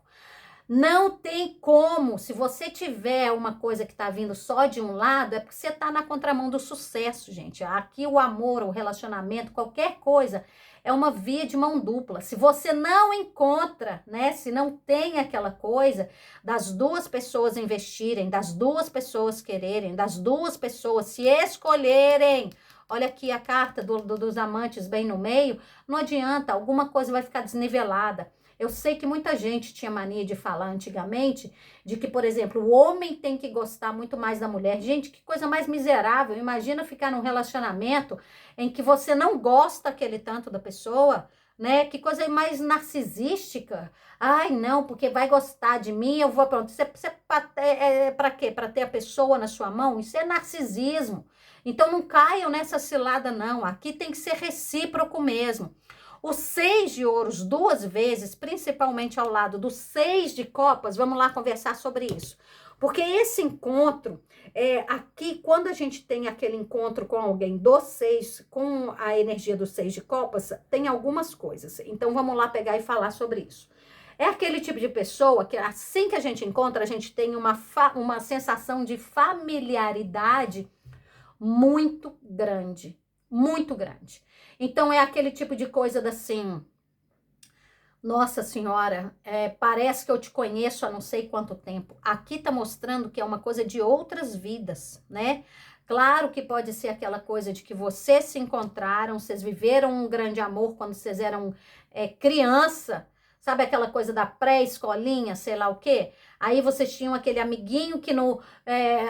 Não tem como, se você tiver uma coisa que tá vindo só de um lado, é porque você tá na contramão do sucesso, gente. Aqui o amor, o relacionamento, qualquer coisa, é uma via de mão dupla. Se você não encontra, né, se não tem aquela coisa das duas pessoas investirem, das duas pessoas quererem, das duas pessoas se escolherem, olha aqui a carta dos amantes bem no meio, não adianta, alguma coisa vai ficar desnivelada. Eu sei que muita gente tinha mania de falar antigamente de que, por exemplo, o homem tem que gostar muito mais da mulher. Gente, que coisa mais miserável. Imagina ficar num relacionamento em que você não gosta aquele tanto da pessoa, né? Que coisa mais narcisística. Ai, não, porque vai gostar de mim, eu vou... Pronto, isso para quê? Para ter a pessoa na sua mão? Isso é narcisismo. Então não caiam nessa cilada, não. Aqui tem que ser recíproco mesmo. O 6 de ouros 2 vezes, principalmente ao lado do 6 de copas, vamos lá conversar sobre isso. Porque esse encontro, aqui, quando a gente tem aquele encontro com alguém do 6, com a energia do 6 de copas, tem algumas coisas. Então, vamos lá pegar e falar sobre isso. É aquele tipo de pessoa que assim que a gente encontra, a gente tem uma sensação de familiaridade muito grande. Muito grande. Então, é aquele tipo de coisa assim, nossa senhora, parece que eu te conheço há não sei quanto tempo. Aqui tá mostrando que é uma coisa de outras vidas, né? Claro que pode ser aquela coisa de que vocês se encontraram, vocês viveram um grande amor quando vocês eram criança, sabe aquela coisa da pré-escolinha, sei lá o quê? Aí vocês tinham aquele amiguinho que no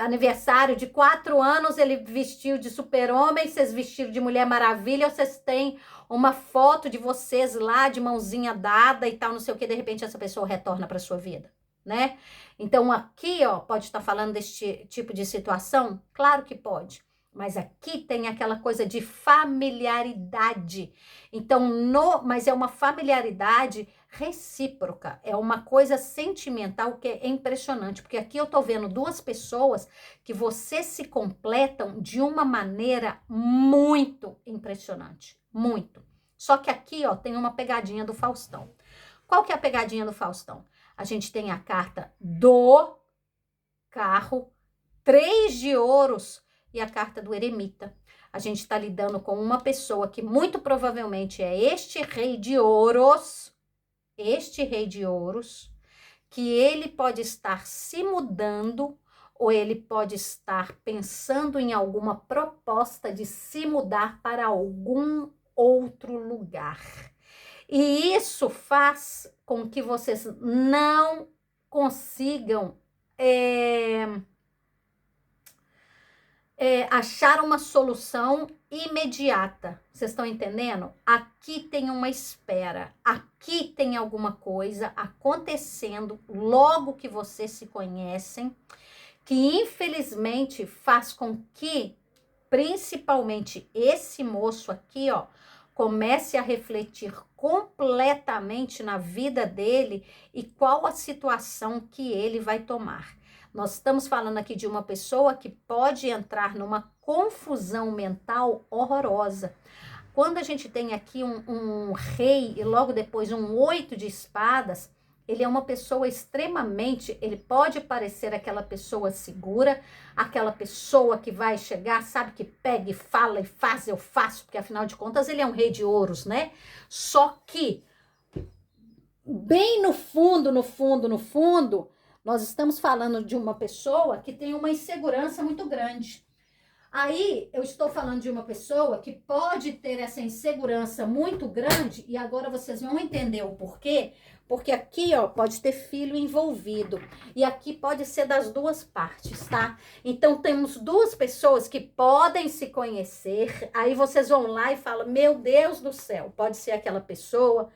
aniversário de 4 anos ele vestiu de super-homem, vocês vestiram de Mulher Maravilha, vocês têm uma foto de vocês lá de mãozinha dada e tal, não sei o que, de repente essa pessoa retorna para sua vida, né? Então aqui, ó, pode estar falando deste tipo de situação? Claro que pode. Mas aqui tem aquela coisa de familiaridade. Então, mas é uma familiaridade recíproca, é uma coisa sentimental que é impressionante, porque aqui eu tô vendo 2 pessoas que vocês se completam de uma maneira muito impressionante, muito. Só que aqui, ó, tem uma pegadinha do Faustão. Qual que é a pegadinha do Faustão? A gente tem a carta do carro, 3 de ouros, e a carta do eremita. A gente está lidando com uma pessoa que muito provavelmente é este rei de ouros, que ele pode estar se mudando ou ele pode estar pensando em alguma proposta de se mudar para algum outro lugar. E isso faz com que vocês não consigam achar uma solução imediata. Vocês estão entendendo? Aqui tem uma espera, aqui tem alguma coisa acontecendo logo que vocês se conhecem, que infelizmente faz com que, principalmente esse moço aqui, ó, comece a refletir completamente na vida dele e qual a situação que ele vai tomar. Nós estamos falando aqui de uma pessoa que pode entrar numa confusão mental horrorosa. Quando a gente tem aqui um rei e logo depois um 8 de espadas, ele é uma pessoa extremamente, ele pode parecer aquela pessoa segura, aquela pessoa que vai chegar, sabe, que pega e fala e faz, eu faço, porque afinal de contas ele é um rei de ouros, né? Só que bem no fundo, no fundo, no fundo, nós estamos falando de uma pessoa que tem uma insegurança muito grande. Aí eu estou falando de uma pessoa que pode ter essa insegurança muito grande, e agora vocês vão entender o porquê, porque aqui, ó, pode ter filho envolvido, e aqui pode ser das duas partes, tá? Então temos duas pessoas que podem se conhecer, aí vocês vão lá e falam, meu Deus do céu, pode ser aquela pessoa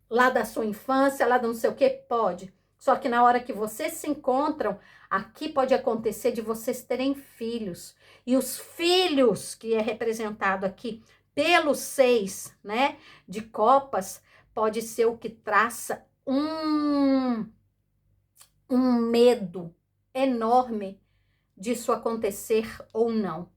lá da sua infância, lá do não sei o que, pode. Só que na hora que vocês se encontram, aqui pode acontecer de vocês terem filhos. E os filhos, que é representado aqui pelos 6, né, de copas, pode ser o que traça um medo enorme disso acontecer ou não.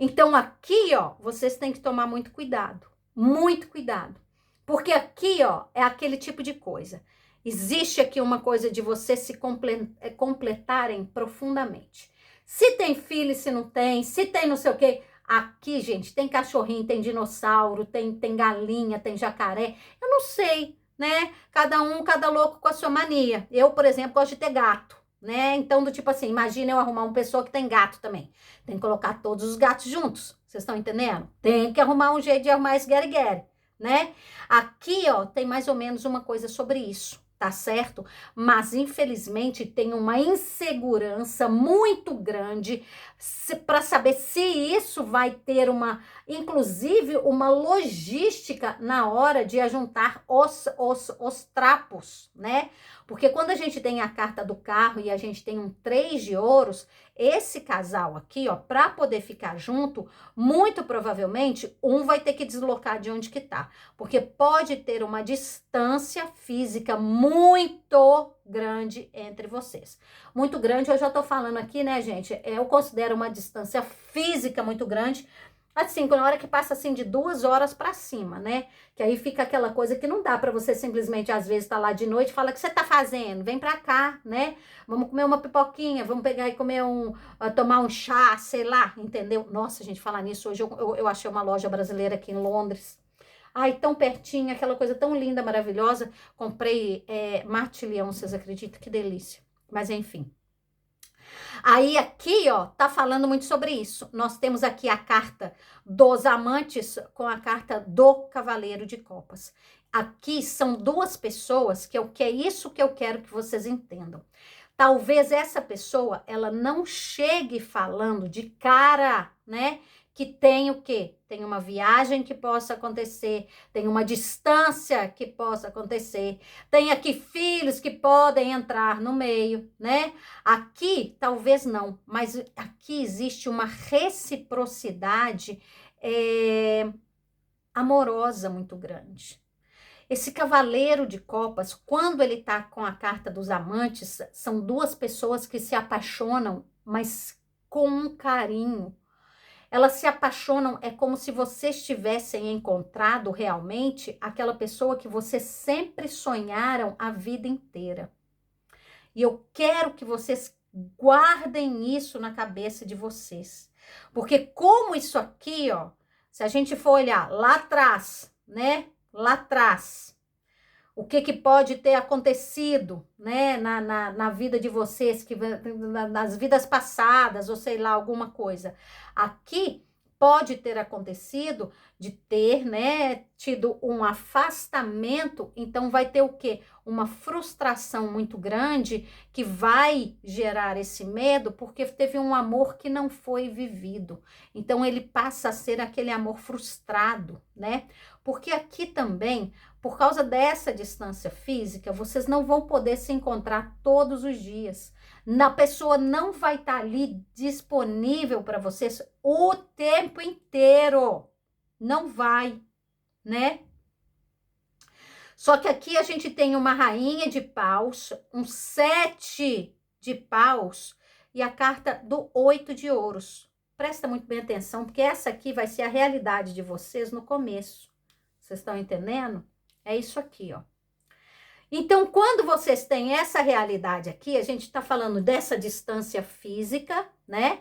Então aqui, ó, vocês têm que tomar muito cuidado. Muito cuidado. Porque aqui, ó, é aquele tipo de coisa. Existe aqui uma coisa de vocês se completarem profundamente. Se tem filho, se não tem, se tem não sei o quê. Aqui, gente, tem cachorrinho, tem dinossauro, tem galinha, tem jacaré. Eu não sei, né? Cada louco com a sua mania. Eu, por exemplo, gosto de ter gato, né? Então, do tipo assim, imagina eu arrumar uma pessoa que tem gato também. Tem que colocar todos os gatos juntos. Vocês estão entendendo? Tem que arrumar um jeito de arrumar esse guere-guere, né? Aqui, ó, tem mais ou menos uma coisa sobre isso, tá certo? Mas, infelizmente, tem uma insegurança muito grande para saber se isso vai ter inclusive, uma logística na hora de ajuntar os trapos, né? Porque quando a gente tem a carta do carro e a gente tem um 3 de ouros, esse casal aqui, ó, para poder ficar junto, muito provavelmente, um vai ter que deslocar de onde que tá. Porque pode ter uma distância física muito grande entre vocês. Muito grande, eu já tô falando aqui, né, gente? Eu considero uma distância física muito grande, assim, na hora que passa, assim, de 2 horas pra cima, né? Que aí fica aquela coisa que não dá pra você simplesmente, às vezes, tá lá de noite e fala, o que você tá fazendo? Vem pra cá, né? Vamos comer uma pipoquinha, vamos pegar e comer tomar um chá, sei lá, entendeu? Nossa, gente, falar nisso, hoje eu achei uma loja brasileira aqui em Londres. Ai, tão pertinho, aquela coisa tão linda, maravilhosa. Comprei martilhão, vocês acreditam? Que delícia. Mas, enfim. Aí aqui, ó, tá falando muito sobre isso. Nós temos aqui a carta dos amantes com a carta do cavaleiro de copas. Aqui são duas pessoas que é isso que eu quero que vocês entendam. Talvez essa pessoa, ela não chegue falando de cara, né? Que tem o quê? Tem uma viagem que possa acontecer, tem uma distância que possa acontecer, tem aqui filhos que podem entrar no meio, né? Aqui, talvez não, mas aqui existe uma reciprocidade amorosa muito grande. Esse cavaleiro de copas, quando ele tá com a carta dos amantes, são duas pessoas que se apaixonam, mas com um carinho. Elas se apaixonam, é como se vocês tivessem encontrado realmente aquela pessoa que vocês sempre sonharam a vida inteira. E eu quero que vocês guardem isso na cabeça de vocês. Porque como isso aqui, ó, se a gente for olhar lá atrás, né? Lá atrás, o que pode ter acontecido, né, na vida de vocês, nas vidas passadas, ou sei lá, alguma coisa. Aqui pode ter acontecido de ter, né, tido um afastamento, então vai ter o quê? Uma frustração muito grande que vai gerar esse medo, porque teve um amor que não foi vivido. Então ele passa a ser aquele amor frustrado, né? Porque aqui também, por causa dessa distância física, vocês não vão poder se encontrar todos os dias. A pessoa não vai estar ali disponível para vocês o tempo inteiro. Não vai, né? Só que aqui a gente tem uma rainha de paus, um 7 de paus e a carta do 8 de ouros. Presta muito bem atenção, porque essa aqui vai ser a realidade de vocês no começo. Vocês estão entendendo? É isso aqui, ó. Então, quando vocês têm essa realidade aqui, a gente está falando dessa distância física, né?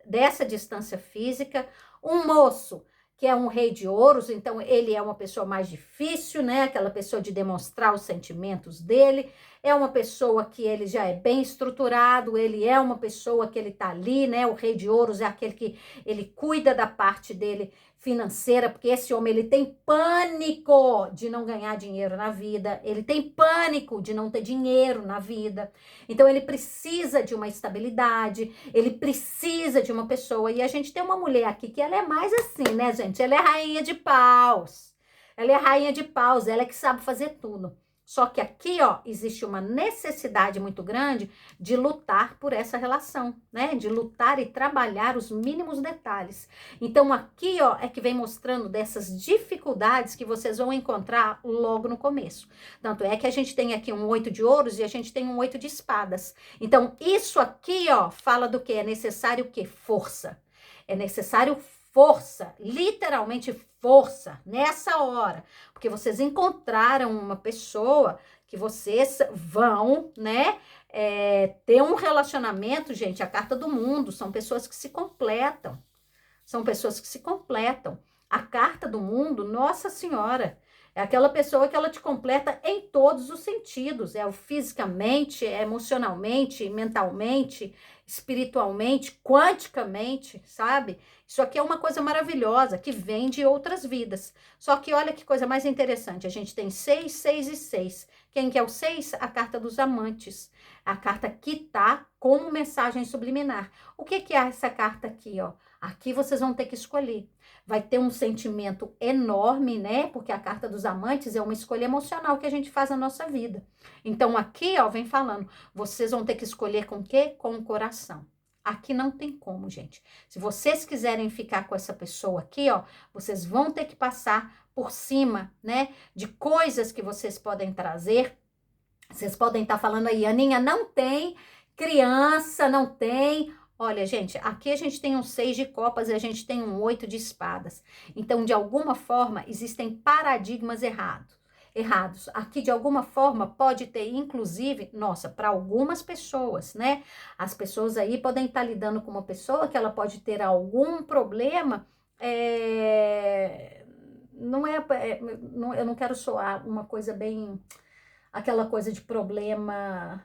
Dessa distância física. Um moço que é um rei de ouros, então ele é uma pessoa mais difícil, né? Aquela pessoa de demonstrar os sentimentos dele. É uma pessoa que ele já é bem estruturado, ele é uma pessoa que ele tá ali, né? O rei de ouros é aquele que ele cuida da parte dele financeira, porque esse homem ele tem pânico de não ganhar dinheiro na vida, ele tem pânico de não ter dinheiro na vida. Então ele precisa de uma estabilidade, ele precisa de uma pessoa. E a gente tem uma mulher aqui que ela é mais assim, né, gente? Ela é rainha de paus. Ela é rainha de paus, ela é que sabe fazer tudo. Só que aqui, ó, existe uma necessidade muito grande de lutar por essa relação, né? De lutar e trabalhar os mínimos detalhes. Então, aqui, ó, é que vem mostrando dessas dificuldades que vocês vão encontrar logo no começo. Tanto é que a gente tem aqui um 8 de ouros e a gente tem um 8 de espadas. Então, isso aqui, ó, fala do que? É necessário o quê? Força. É necessário força, literalmente força, nessa hora. Porque vocês encontraram uma pessoa que vocês vão, né, ter um relacionamento, gente, a carta do mundo, são pessoas que se completam. São pessoas que se completam. A carta do mundo, Nossa Senhora, é aquela pessoa que ela te completa em todos os sentidos. É o fisicamente, emocionalmente, mentalmente, espiritualmente, quanticamente, sabe? Isso aqui é uma coisa maravilhosa que vem de outras vidas. Só que olha que coisa mais interessante. A gente tem 6, 6 e 6. Quem que é o 6? A carta dos amantes. A carta que tá como mensagem subliminar. O que que é essa carta aqui, ó? Aqui vocês vão ter que escolher. Vai ter um sentimento enorme, né? Porque a carta dos amantes é uma escolha emocional que a gente faz na nossa vida. Então aqui, ó, vem falando, vocês vão ter que escolher com o quê? Com o coração. Aqui não tem como, gente. Se vocês quiserem ficar com essa pessoa aqui, ó, vocês vão ter que passar por cima, né, de coisas que vocês podem trazer. Vocês podem estar falando aí, Aninha, não tem criança, não tem. Olha, gente, aqui a gente tem um 6 de copas e a gente tem um 8 de espadas. Então, de alguma forma, existem paradigmas errados. Aqui, de alguma forma, pode ter, inclusive, nossa, para algumas pessoas, né? As pessoas aí podem estar lidando com uma pessoa que ela pode ter algum problema. Não é, eu não quero soar uma coisa bem, aquela coisa de problema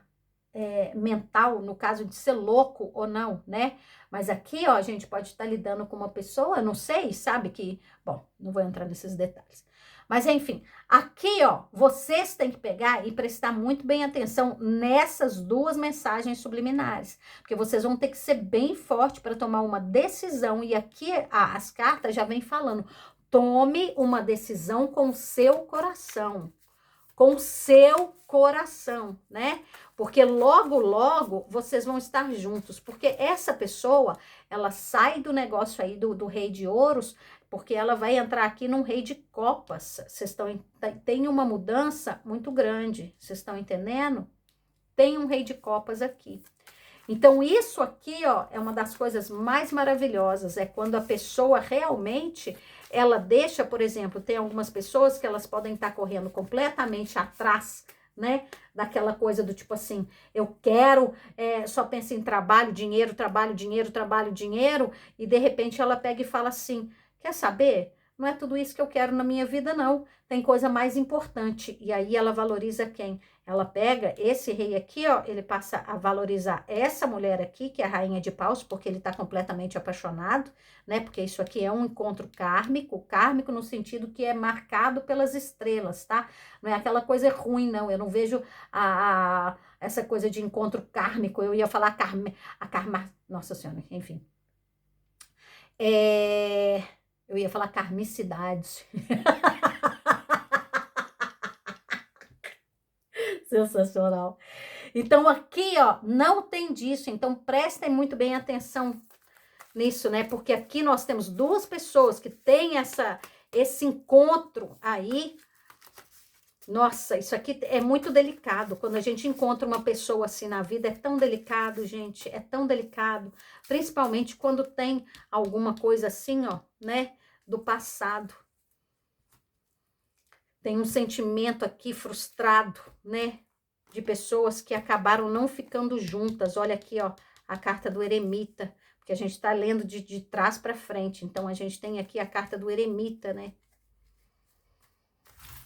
mental, no caso de ser louco ou não, né? Mas aqui, ó, a gente pode estar lidando com uma pessoa, não sei, sabe que... Bom, não vou entrar nesses detalhes. Mas, enfim, aqui, ó, vocês têm que pegar e prestar muito bem atenção nessas duas mensagens subliminares, porque vocês vão ter que ser bem forte para tomar uma decisão, e aqui as cartas já vêm falando, tome uma decisão com o seu coração, com o seu coração, né? Porque logo, logo vocês vão estar juntos. Porque essa pessoa, ela sai do negócio aí do rei de ouros, porque ela vai entrar aqui num rei de copas. Vocês estão, tem uma mudança muito grande. Vocês estão entendendo? Tem um rei de copas aqui. Então, isso aqui, ó, é uma das coisas mais maravilhosas. É quando a pessoa realmente... Ela deixa, por exemplo, tem algumas pessoas que elas podem estar correndo completamente atrás, né? Daquela coisa do tipo assim, eu quero, só pensa em trabalho, dinheiro, trabalho, dinheiro, trabalho, dinheiro, e de repente ela pega e fala assim, quer saber? Não é tudo isso que eu quero na minha vida, não. Tem coisa mais importante. E aí ela valoriza quem? Ela pega esse rei aqui, ó, ele passa a valorizar essa mulher aqui, que é a rainha de paus, porque ele tá completamente apaixonado, né? Porque isso aqui é um encontro kármico no sentido que é marcado pelas estrelas, tá? Não é aquela coisa ruim, não. Eu não vejo essa coisa de encontro kármico. Eu ia falar Nossa Senhora, enfim. Eu ia falar karmicidade. Sensacional. Então, aqui, ó, não tem disso. Então, prestem muito bem atenção nisso, né? Porque aqui nós temos duas pessoas que têm esse encontro aí. Nossa, isso aqui é muito delicado. Quando a gente encontra uma pessoa assim na vida, é tão delicado, gente. É tão delicado. Principalmente quando tem alguma coisa assim, ó, né? Do passado. Tem um sentimento aqui frustrado, né? De pessoas que acabaram não ficando juntas. Olha aqui, ó, a carta do eremita. porque a gente está lendo de trás para frente. Então, a gente tem aqui a carta do eremita, né?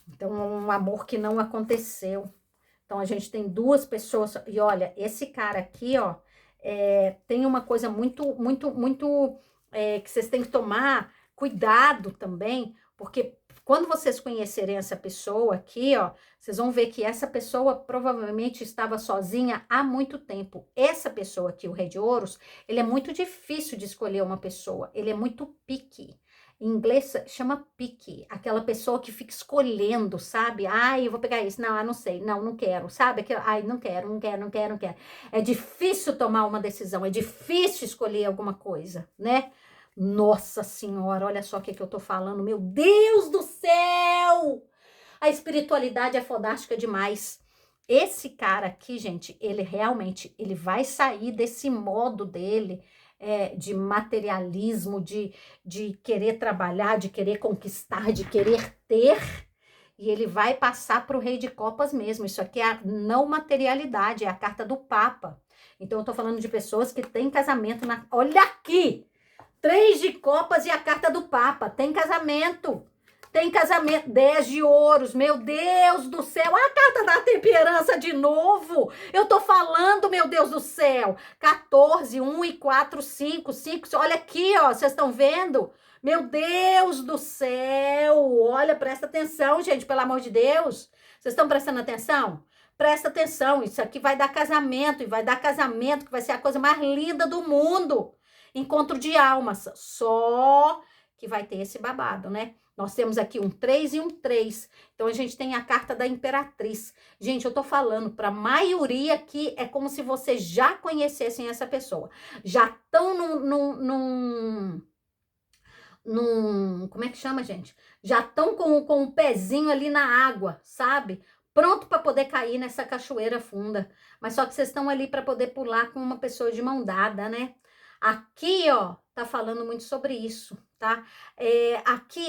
Então, um amor que não aconteceu. Então, a gente tem duas pessoas. E olha, esse cara aqui, ó, tem uma coisa muito que vocês têm que tomar cuidado também, porque quando vocês conhecerem essa pessoa aqui, ó, vocês vão ver que essa pessoa provavelmente estava sozinha há muito tempo. Essa pessoa aqui, o Rei de Ouros, ele é muito difícil de escolher uma pessoa, ele é muito picky. Em inglês chama picky, aquela pessoa que fica escolhendo, sabe? Ai, eu vou pegar isso, não, eu não sei, não, não quero, sabe? Ai, não quero, não quero, não quero, não quero. É difícil tomar uma decisão, é difícil escolher alguma coisa, né? Nossa Senhora, olha só o que eu tô falando, meu Deus do céu! A espiritualidade é fodástica demais. Esse cara aqui, gente, ele realmente, ele vai sair desse modo dele, de materialismo, de querer trabalhar, de querer conquistar, de querer ter, e ele vai passar para o Rei de Copas mesmo. Isso aqui é a não materialidade, é a carta do Papa. Então, eu tô falando de pessoas que têm casamento na... Olha aqui! 3 de copas e a carta do Papa. Tem casamento. Tem casamento, 10 de ouros, meu Deus do céu, a carta da temperança de novo, eu tô falando, meu Deus do céu, 14, 1 e 4, 5, 5, olha aqui, ó, vocês estão vendo? Meu Deus do céu, olha, presta atenção, gente, pelo amor de Deus, vocês estão prestando atenção? Presta atenção, isso aqui vai dar casamento, e vai dar casamento, que vai ser a coisa mais linda do mundo, encontro de almas, só que vai ter esse babado, né? Nós temos aqui um 3 e um 3. Então, a gente tem a carta da Imperatriz. Gente, eu tô falando para a maioria aqui, é como se vocês já conhecessem essa pessoa. Já estão como é que chama, gente? Já estão com o pezinho ali na água, sabe? Pronto para poder cair nessa cachoeira funda. Mas só que vocês estão ali para poder pular com uma pessoa de mão dada, né? Aqui, ó, tá falando muito sobre isso, tá? Aqui,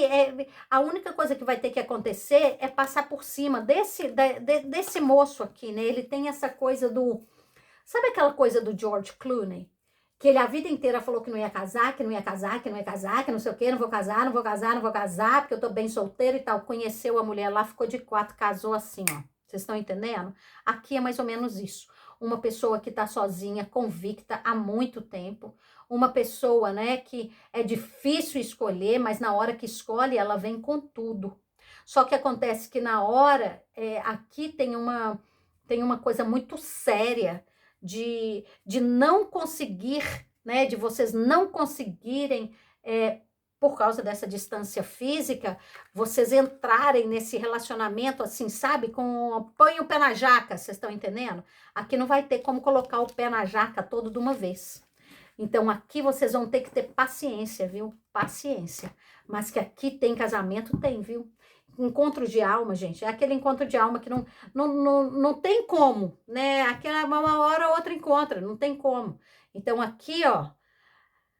a única coisa que vai ter que acontecer é passar por cima desse moço aqui, né? Ele tem essa coisa do... Sabe aquela coisa do George Clooney? Que ele a vida inteira falou que não ia casar, que não ia casar, que não ia casar, que não sei o quê, não vou casar, não vou casar, não vou casar, porque eu tô bem solteiro e tal. Conheceu a mulher lá, ficou de 4, casou assim, ó. Vocês estão entendendo? Aqui é mais ou menos isso. Uma pessoa que tá sozinha, convicta há muito tempo. Uma pessoa, né, que é difícil escolher, mas na hora que escolhe, ela vem com tudo. Só que acontece que na hora, aqui tem uma coisa muito séria de não conseguir, né, de vocês não conseguirem, por causa dessa distância física, vocês entrarem nesse relacionamento assim, sabe, põe o pé na jaca, vocês estão entendendo? Aqui não vai ter como colocar o pé na jaca todo de uma vez. Então, aqui vocês vão ter que ter paciência, viu? Paciência. Mas que aqui tem casamento, tem, viu? Encontro de alma, gente, é aquele encontro de alma que não tem como, né? Aquela uma hora ou outra encontra, não tem como. Então, aqui, ó,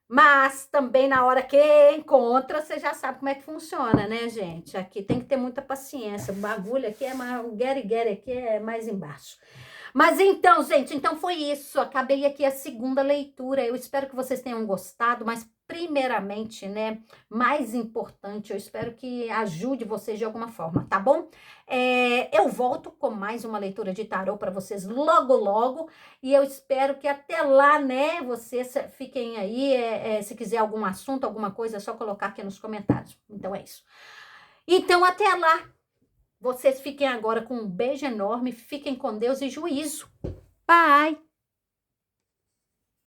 mas também na hora que encontra, você já sabe como é que funciona, né, gente? Aqui tem que ter muita paciência, o bagulho aqui é mais, o get aqui é mais embaixo. Mas então, gente, então foi isso. Acabei aqui a segunda leitura. Eu espero que vocês tenham gostado, mas primeiramente, né, mais importante, eu espero que ajude vocês de alguma forma, tá bom? Eu volto com mais uma leitura de tarô para vocês logo, logo, e eu espero que até lá, né, vocês fiquem aí, se quiser algum assunto, alguma coisa, é só colocar aqui nos comentários. Então é isso. Então, até lá. Vocês fiquem agora com um beijo enorme, fiquem com Deus e juízo. Bye!